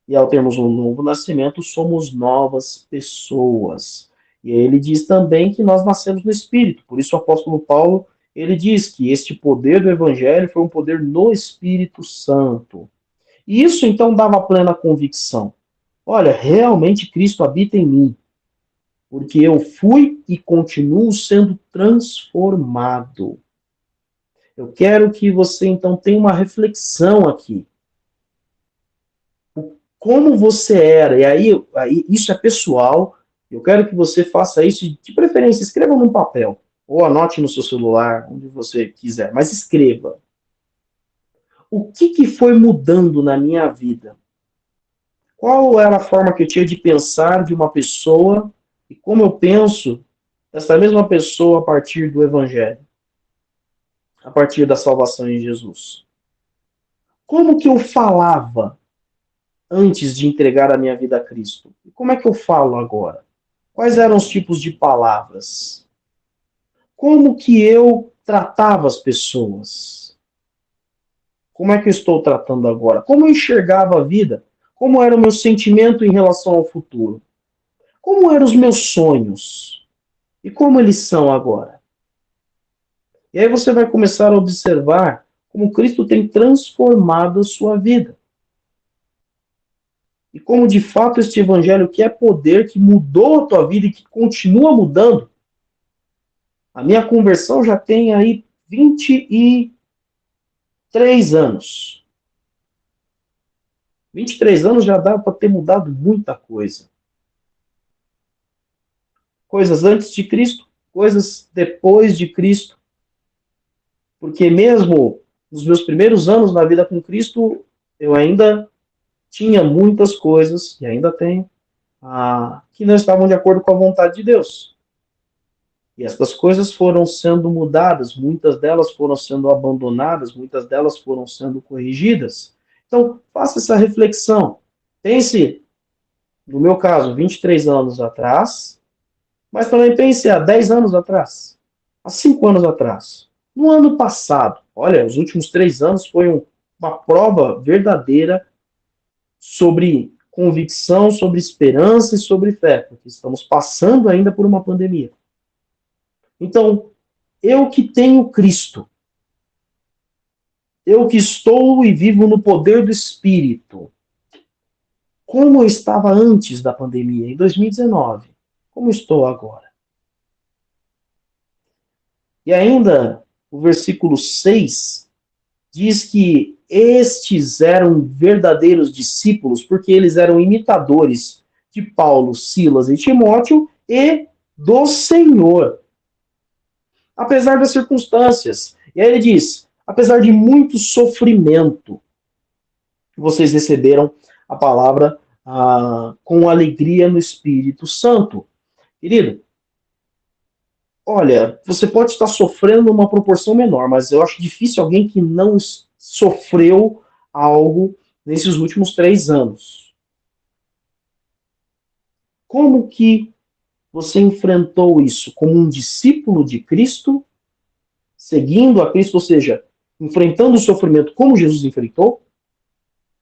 E ao termos um novo nascimento, somos novas pessoas. E aí ele diz também que nós nascemos no Espírito. Por isso o apóstolo Paulo, ele diz que este poder do Evangelho foi um poder no Espírito Santo. E isso então dava plena convicção. Olha, realmente Cristo habita em mim, porque eu fui e continuo sendo transformado. Eu quero que você então tenha uma reflexão aqui. Como você era, e aí isso é pessoal, eu quero que você faça isso, de preferência, escreva num papel, ou anote no seu celular, onde você quiser, mas escreva. O que foi mudando na minha vida? Qual era a forma que eu tinha de pensar de uma pessoa e como eu penso dessa mesma pessoa a partir do Evangelho, a partir da salvação em Jesus? Como que eu falava antes de entregar a minha vida a Cristo? E como é que eu falo agora? Quais eram os tipos de palavras? Como que eu tratava as pessoas? Como é que eu estou tratando agora? Como eu enxergava a vida? Como era o meu sentimento em relação ao futuro? Como eram os meus sonhos? E como eles são agora? E aí você vai começar a observar como Cristo tem transformado a sua vida. E como de fato este evangelho, que é poder, que mudou a tua vida e que continua mudando. A minha conversão já tem aí 23 anos. 23 anos já dá para ter mudado muita coisa. Coisas antes de Cristo, coisas depois de Cristo. Porque mesmo nos meus primeiros anos na vida com Cristo, eu ainda tinha muitas coisas, e ainda tenho, que não estavam de acordo com a vontade de Deus. E essas coisas foram sendo mudadas, muitas delas foram sendo abandonadas, muitas delas foram sendo corrigidas. Então, faça essa reflexão. Pense, no meu caso, 23 anos atrás, mas também pense há 10 anos atrás, há 5 anos atrás, no ano passado. Olha, os últimos 3 anos foi uma prova verdadeira sobre convicção, sobre esperança e sobre fé, porque estamos passando ainda por uma pandemia. Então, eu que tenho Cristo, eu que estou e vivo no poder do Espírito, como eu estava antes da pandemia, em 2019, como estou agora? E ainda, o versículo 6 diz que estes eram verdadeiros discípulos porque eles eram imitadores de Paulo, Silas e Timóteo e do Senhor. Apesar das circunstâncias. E aí ele diz, apesar de muito sofrimento, vocês receberam a palavra com alegria no Espírito Santo. Querido, olha, você pode estar sofrendo uma proporção menor, mas eu acho difícil alguém que não sofreu algo nesses últimos 3 anos. Como que você enfrentou isso? Como um discípulo de Cristo, seguindo a Cristo, ou seja, enfrentando o sofrimento como Jesus enfrentou?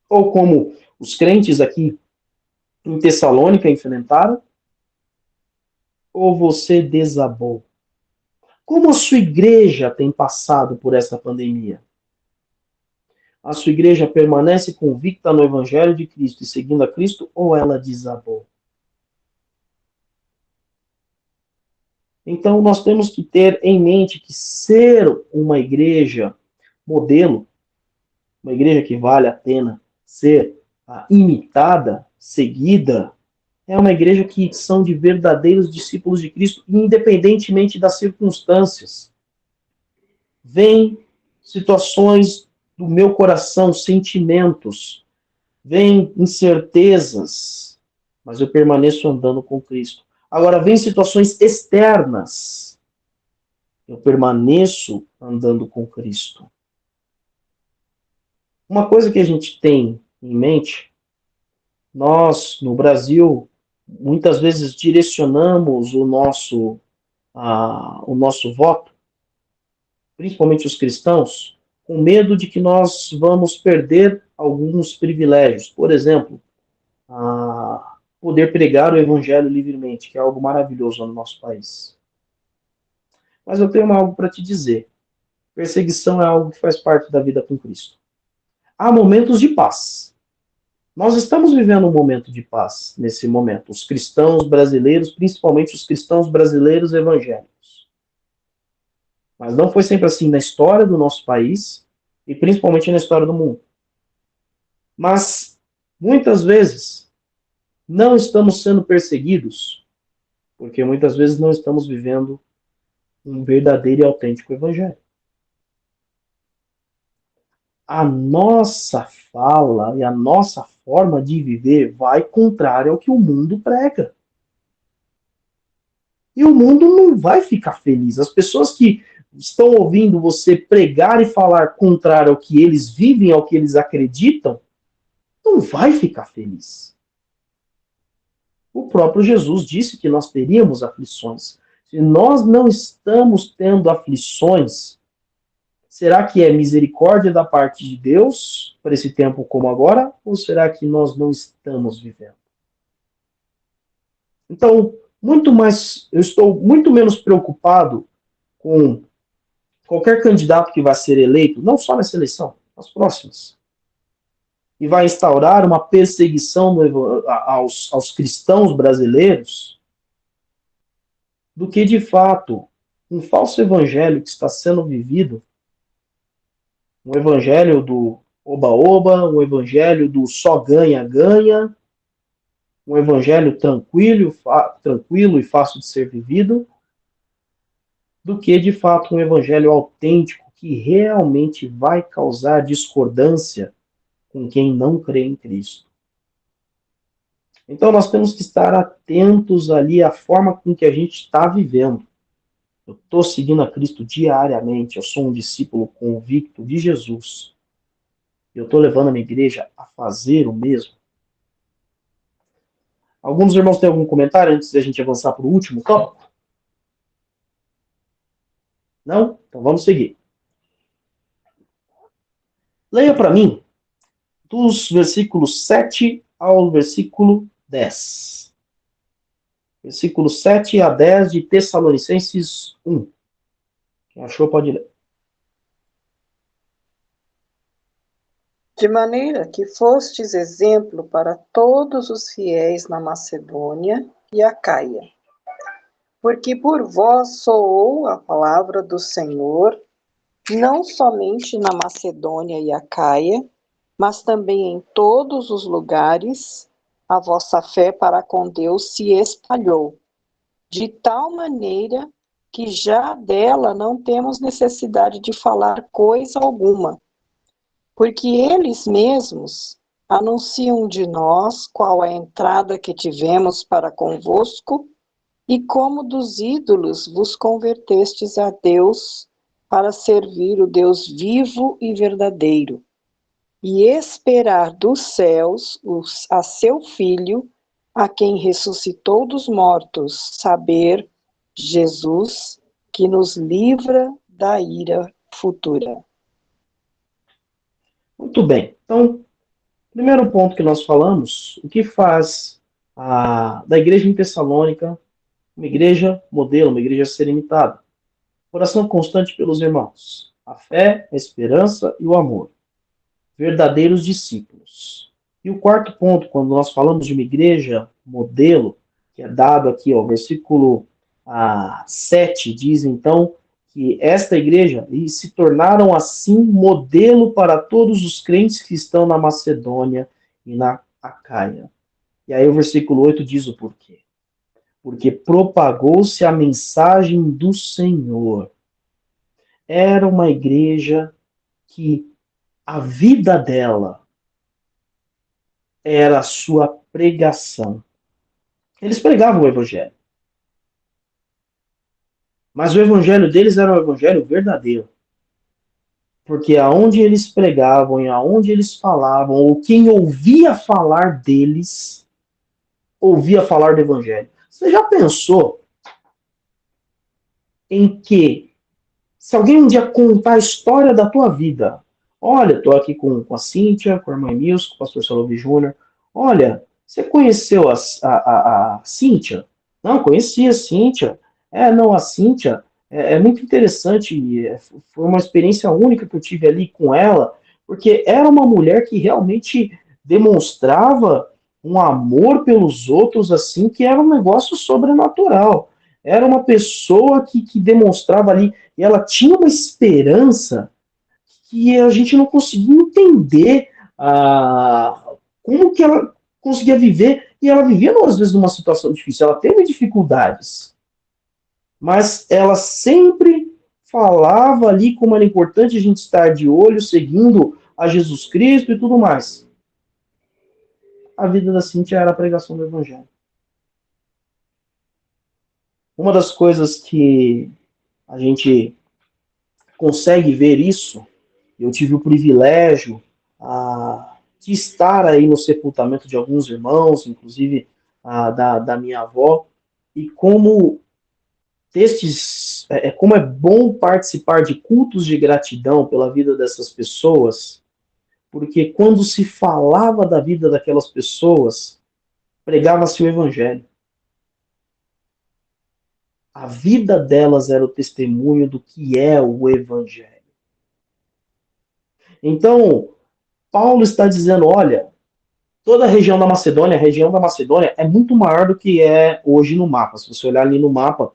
Ou como os crentes aqui em Tessalônica enfrentaram? Ou você desabou? Como a sua igreja tem passado por essa pandemia? A sua igreja permanece convicta no Evangelho de Cristo e seguindo a Cristo, ou ela desabou? Então, nós temos que ter em mente que ser uma igreja modelo, uma igreja que vale a pena ser imitada, seguida, é uma igreja que são de verdadeiros discípulos de Cristo, independentemente das circunstâncias. Vem situações do meu coração, sentimentos, vem incertezas, mas eu permaneço andando com Cristo. Agora, vem situações externas, eu permaneço andando com Cristo. Uma coisa que a gente tem em mente, nós, no Brasil, muitas vezes direcionamos o nosso voto, principalmente os cristãos, com medo de que nós vamos perder alguns privilégios. Por exemplo, poder pregar o evangelho livremente, que é algo maravilhoso no nosso país. Mas eu tenho algo para te dizer. Perseguição é algo que faz parte da vida com Cristo. Há momentos de paz. Nós estamos vivendo um momento de paz nesse momento. Os cristãos brasileiros, principalmente os cristãos brasileiros evangélicos. Mas não foi sempre assim na história do nosso país e principalmente na história do mundo. Mas, muitas vezes, não estamos sendo perseguidos porque muitas vezes não estamos vivendo um verdadeiro e autêntico evangelho. A nossa fala e a nossa forma de viver vai contrário ao que o mundo prega. E o mundo não vai ficar feliz. As pessoas que estão ouvindo você pregar e falar contrário ao que eles vivem, ao que eles acreditam, não vai ficar feliz. O próprio Jesus disse que nós teríamos aflições. Se nós não estamos tendo aflições, será que é misericórdia da parte de Deus para esse tempo como agora? Ou será que nós não estamos vivendo? Então, eu estou muito menos preocupado com qualquer candidato que vai ser eleito, não só nessa eleição, nas próximas, e vai instaurar uma perseguição aos cristãos brasileiros, do que, de fato, um falso evangelho que está sendo vivido, um evangelho do oba-oba, um evangelho do só ganha-ganha, um evangelho tranquilo e fácil de ser vivido, do que, de fato, um evangelho autêntico que realmente vai causar discordância com quem não crê em Cristo. Então, nós temos que estar atentos ali à forma com que a gente está vivendo. Eu estou seguindo a Cristo diariamente, eu sou um discípulo convicto de Jesus. Eu estou levando a minha igreja a fazer o mesmo. Alguns irmãos têm algum comentário antes de a gente avançar para o último tópico? Não? Então vamos seguir. Leia para mim dos versículos 7 ao versículo 10. Versículos 7 a 10 de Tessalonicenses 1. Quem achou pode ler. De maneira que fostes exemplo para todos os fiéis na Macedônia e Acaia, porque por vós soou a palavra do Senhor, não somente na Macedônia e Acaia, mas também em todos os lugares, a vossa fé para com Deus se espalhou, de tal maneira que já dela não temos necessidade de falar coisa alguma, porque eles mesmos anunciam de nós qual a entrada que tivemos para convosco e como dos ídolos vos convertestes a Deus para servir o Deus vivo e verdadeiro, e esperar dos céus a seu Filho, a quem ressuscitou dos mortos, saber, Jesus, que nos livra da ira futura. Muito bem. Então, primeiro ponto que nós falamos, o que faz da igreja em Tessalônica uma igreja modelo, uma igreja serenitada. Oração constante pelos irmãos. A fé, a esperança e o amor. Verdadeiros discípulos. E o quarto ponto, quando nós falamos de uma igreja modelo, que é dado aqui, ó, versículo 7, diz então que esta igreja se tornaram assim modelo para todos os crentes que estão na Macedônia e na Acaia. E aí o versículo 8 diz o porquê. Porque propagou-se a mensagem do Senhor. Era uma igreja que a vida dela era a sua pregação. Eles pregavam o evangelho. Mas o evangelho deles era um evangelho verdadeiro. Porque aonde eles pregavam e aonde eles falavam, ou quem ouvia falar deles, ouvia falar do evangelho. Você já pensou em que, se alguém um dia contar a história da tua vida, olha, estou aqui com a Cíntia, com a irmã Nilson, com o pastor Salome Júnior, olha, você conheceu a Cíntia? Não, conhecia a Cíntia. Não, a Cíntia, É muito interessante, foi uma experiência única que eu tive ali com ela, porque era uma mulher que realmente demonstrava um amor pelos outros, assim, que era um negócio sobrenatural. Era uma pessoa que demonstrava ali, e ela tinha uma esperança que a gente não conseguia entender como que ela conseguia viver, e ela vivia, às vezes, numa situação difícil, ela teve dificuldades, mas ela sempre falava ali como era importante a gente estar de olho, seguindo a Jesus Cristo e tudo mais. A vida da Cíntia era a pregação do Evangelho. Uma das coisas que a gente consegue ver isso, eu tive o privilégio de estar aí no sepultamento de alguns irmãos, inclusive da minha avó, e como é bom participar de cultos de gratidão pela vida dessas pessoas, porque quando se falava da vida daquelas pessoas, pregava-se o evangelho. A vida delas era o testemunho do que é o evangelho. Então, Paulo está dizendo, olha, toda a região da Macedônia é muito maior do que é hoje no mapa. Se você olhar ali no mapa,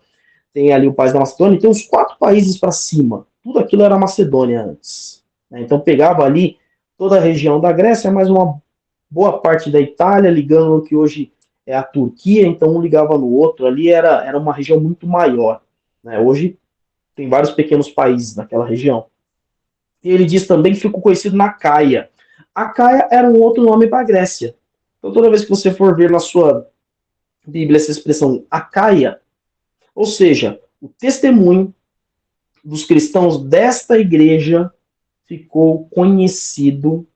tem ali o país da Macedônia, e tem uns 4 países para cima. Tudo aquilo era Macedônia antes. Né? Então pegava ali toda a região da Grécia, mais uma boa parte da Itália, ligando no que hoje é a Turquia, então um ligava no outro. Ali era uma região muito maior. Né? Hoje tem vários pequenos países naquela região. E ele diz também que ficou conhecido na Caia. A Caia era um outro nome para a Grécia. Então toda vez que você for ver na sua Bíblia essa expressão Acaia, ou seja, o testemunho dos cristãos desta igreja ficou conhecido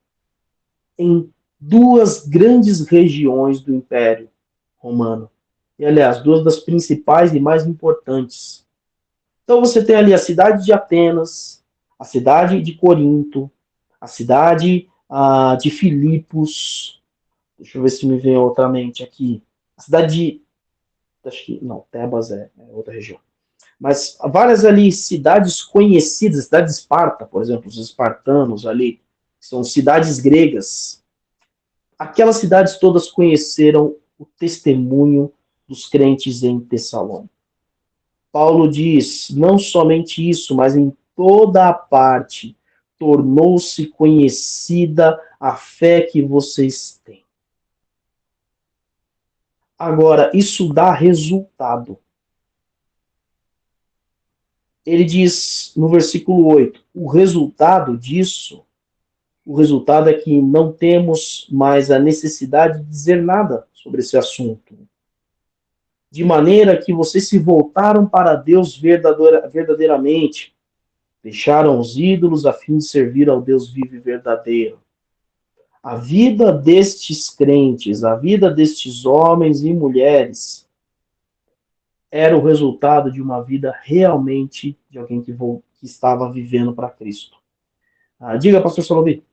em 2 grandes regiões do Império Romano. E, aliás, 2 das principais e mais importantes. Então você tem ali a cidade de Atenas, a cidade de Corinto, a cidade de Filipos. Deixa eu ver se me vem outra mente aqui. A cidade de. Acho que. Não, Tebas é outra região. Mas várias ali cidades conhecidas, cidade de Esparta, por exemplo, os espartanos ali, são cidades gregas. Aquelas cidades todas conheceram o testemunho dos crentes em Tessalônica. Paulo diz, não somente isso, mas em toda a parte tornou-se conhecida a fé que vocês têm. Agora, isso dá resultado. Ele diz no versículo 8: o resultado disso, o resultado é que não temos mais a necessidade de dizer nada sobre esse assunto. De maneira que vocês se voltaram para Deus verdadeiramente, deixaram os ídolos a fim de servir ao Deus vivo e verdadeiro. A vida destes crentes, a vida destes homens e mulheres, era o resultado de uma vida realmente de alguém que estava vivendo para Cristo. Diga, pastor Solobi.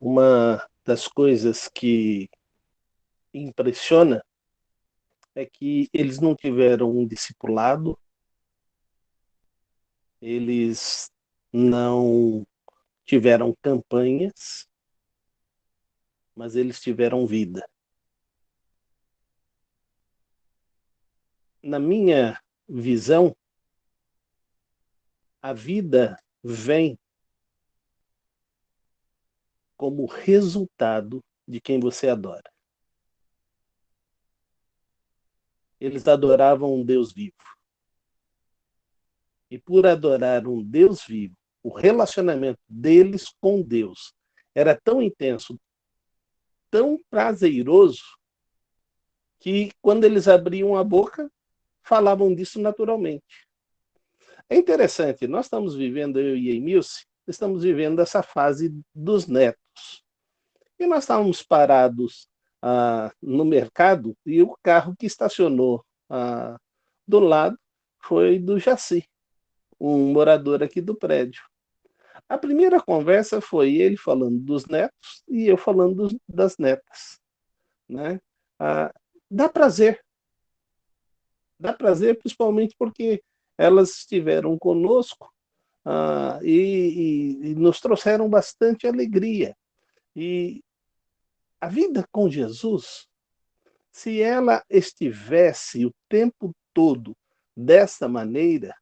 Uma das coisas que impressiona é que eles não tiveram um discipulado, eles não tiveram campanhas, mas eles tiveram vida. Na minha visão, a vida vem como resultado de quem você adora. Eles adoravam um Deus vivo. E por adorar um Deus vivo, o relacionamento deles com Deus era tão intenso, tão prazeroso, que quando eles abriam a boca, falavam disso naturalmente. É interessante, nós estamos vivendo, eu e a Emilce, estamos vivendo essa fase dos netos. E nós estávamos parados no mercado e o carro que estacionou do lado foi do Jaci, um morador aqui do prédio. A primeira conversa foi ele falando dos netos e eu falando das netas. Né? Dá prazer. Dá prazer principalmente porque elas estiveram conosco e nos trouxeram bastante alegria. E a vida com Jesus, se ela estivesse o tempo todo dessa maneira,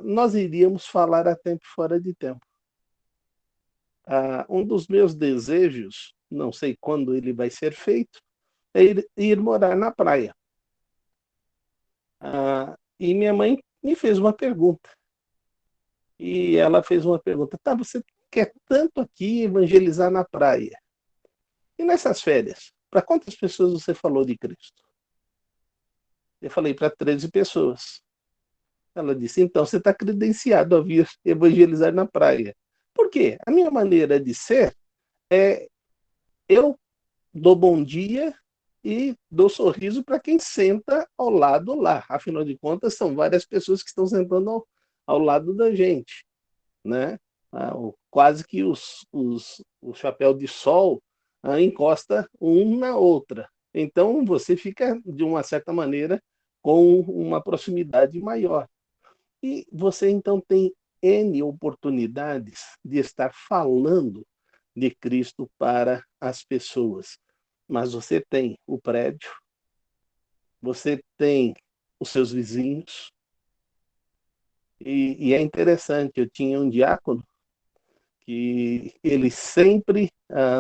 nós iríamos falar a tempo e fora de tempo. Um dos meus desejos, não sei quando ele vai ser feito, é ir morar na praia. E minha mãe me fez uma pergunta. E ela fez uma pergunta: tá, você quer tanto aqui evangelizar na praia? E nessas férias, para quantas pessoas você falou de Cristo? Eu falei para 13 pessoas. Ela disse: então você está credenciado a vir evangelizar na praia. Por quê? A minha maneira de ser é eu dou bom dia e dou sorriso para quem senta ao lado lá. Afinal de contas, são várias pessoas que estão sentando ao lado da gente, né? Quase que o chapéu de sol encosta um na outra. Então, você fica, de uma certa maneira, com uma proximidade maior. E você, então, tem N oportunidades de estar falando de Cristo para as pessoas. Mas você tem o prédio, você tem os seus vizinhos, e é interessante, eu tinha um diácono que ele sempre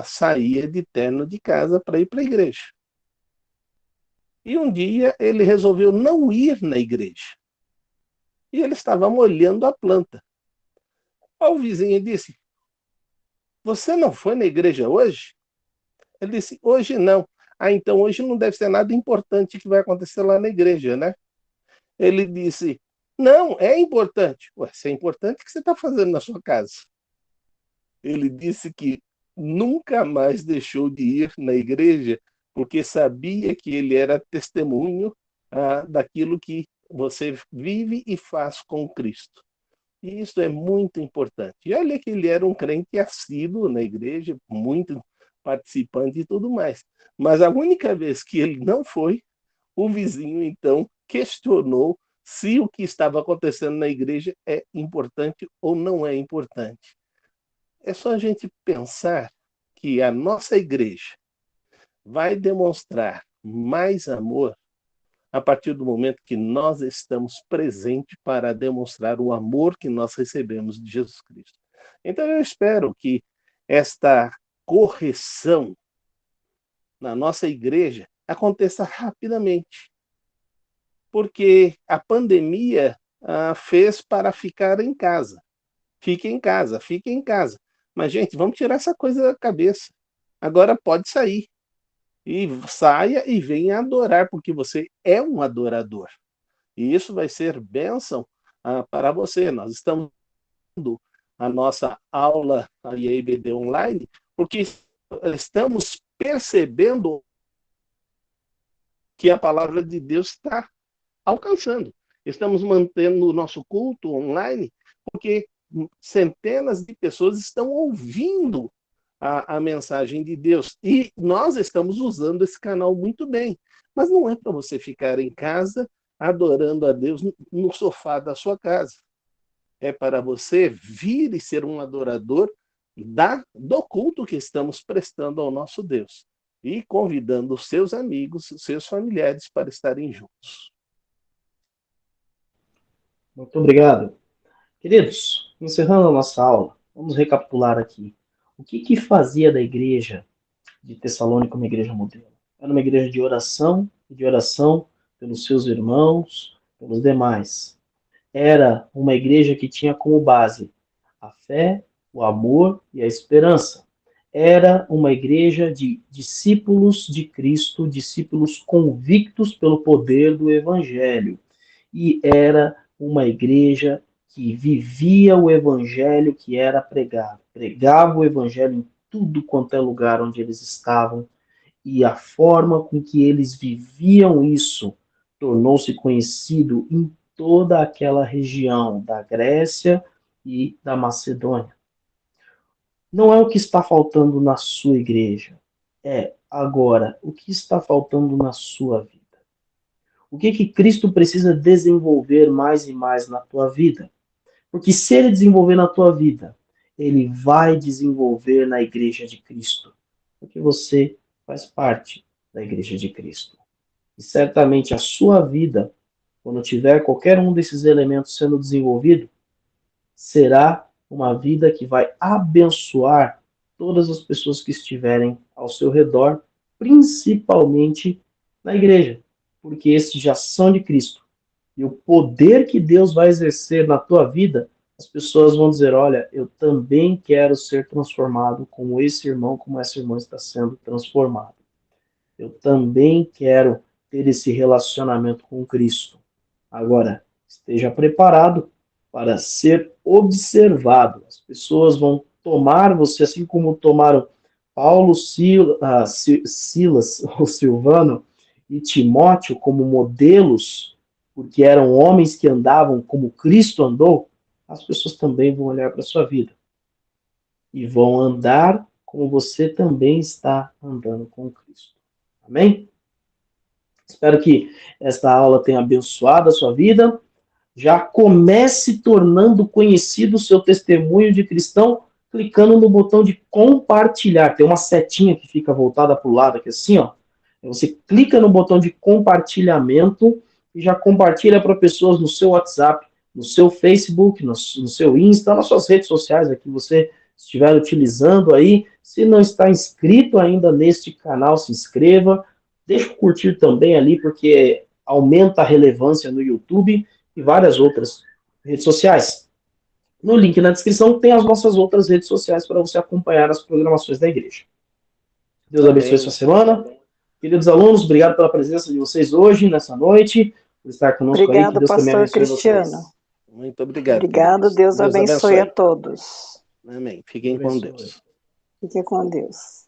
saía de terno de casa para ir para a igreja. E um dia ele resolveu não ir na igreja. E ele estava molhando a planta. O vizinho disse: você não foi na igreja hoje? Ele disse: hoje não. Então hoje não deve ser nada importante que vai acontecer lá na igreja, né? Ele disse: não, é importante. Ué, se é importante, o que você está fazendo na sua casa? Ele disse que nunca mais deixou de ir na igreja porque sabia que ele era testemunho daquilo que você vive e faz com Cristo. E isso é muito importante. E olha que ele era um crente assíduo na igreja, muito participante e tudo mais. Mas a única vez que ele não foi, o vizinho então questionou se o que estava acontecendo na igreja é importante ou não é importante. É só a gente pensar que a nossa igreja vai demonstrar mais amor a partir do momento que nós estamos presentes para demonstrar o amor que nós recebemos de Jesus Cristo. Então eu espero que esta correção na nossa igreja aconteça rapidamente, porque a pandemia fez para ficar em casa. Fique em casa, fique em casa. Mas, gente, vamos tirar essa coisa da cabeça. Agora pode sair. E saia e venha adorar, porque você é um adorador. E isso vai ser bênção para você. Nós estamos dando a nossa aula a IEBD online, porque estamos percebendo que a palavra de Deus está alcançando. Estamos mantendo o nosso culto online, porque centenas de pessoas estão ouvindo a mensagem de Deus. E nós estamos usando esse canal muito bem. Mas não é para você ficar em casa adorando a Deus no sofá da sua casa. É para você vir e ser um adorador do culto que estamos prestando ao nosso Deus. E convidando os seus amigos, os seus familiares para estarem juntos. Muito obrigado. Queridos, encerrando a nossa aula, vamos recapitular aqui. O que fazia da igreja de Tessalônica uma igreja modelo? Era uma igreja de oração e de oração pelos seus irmãos, pelos demais. Era uma igreja que tinha como base a fé, o amor e a esperança. Era uma igreja de discípulos de Cristo, discípulos convictos pelo poder do Evangelho. E era uma igreja que vivia o Evangelho que era pregado. Pregava o Evangelho em tudo quanto é lugar onde eles estavam. E a forma com que eles viviam isso tornou-se conhecido em toda aquela região da Grécia e da Macedônia. Não é o que está faltando na sua igreja, é agora o que está faltando na sua vida. O que que Cristo precisa desenvolver mais e mais na tua vida? Porque se ele desenvolver na tua vida, ele vai desenvolver na igreja de Cristo. Porque você faz parte da igreja de Cristo. E certamente a sua vida, quando tiver qualquer um desses elementos sendo desenvolvido, será uma vida que vai abençoar todas as pessoas que estiverem ao seu redor, principalmente na igreja, porque esses já são de Cristo. E o poder que Deus vai exercer na tua vida, as pessoas vão dizer, olha, eu também quero ser transformado como esse irmão, como essa irmã está sendo transformado. Eu também quero ter esse relacionamento com Cristo. Agora, esteja preparado para ser observado. As pessoas vão tomar você, assim como tomaram Paulo, Silas, ou Silvano e Timóteo como modelos, porque eram homens que andavam como Cristo andou, as pessoas também vão olhar para a sua vida e vão andar como você também está andando com Cristo. Amém? Espero que esta aula tenha abençoado a sua vida. Já comece tornando conhecido o seu testemunho de cristão, clicando no botão de compartilhar. Tem uma setinha que fica voltada para o lado aqui assim, ó. Você clica no botão de compartilhamento e já compartilha para pessoas no seu WhatsApp, no seu Facebook, no seu Insta, nas suas redes sociais que você estiver utilizando aí. Se não está inscrito ainda neste canal, se inscreva. Deixa eu curtir também ali, porque aumenta a relevância no YouTube e várias outras redes sociais. No link na descrição tem as nossas outras redes sociais para você acompanhar as programações da igreja. Deus abençoe sua semana. Queridos alunos, obrigado pela presença de vocês hoje, nessa noite, por estar conosco. Obrigado, aí. Que Deus também abençoe Cristiano. vocês. Muito obrigado. Obrigado, Deus abençoe a todos. Amém. Fiquem com Deus. Fiquem com Deus.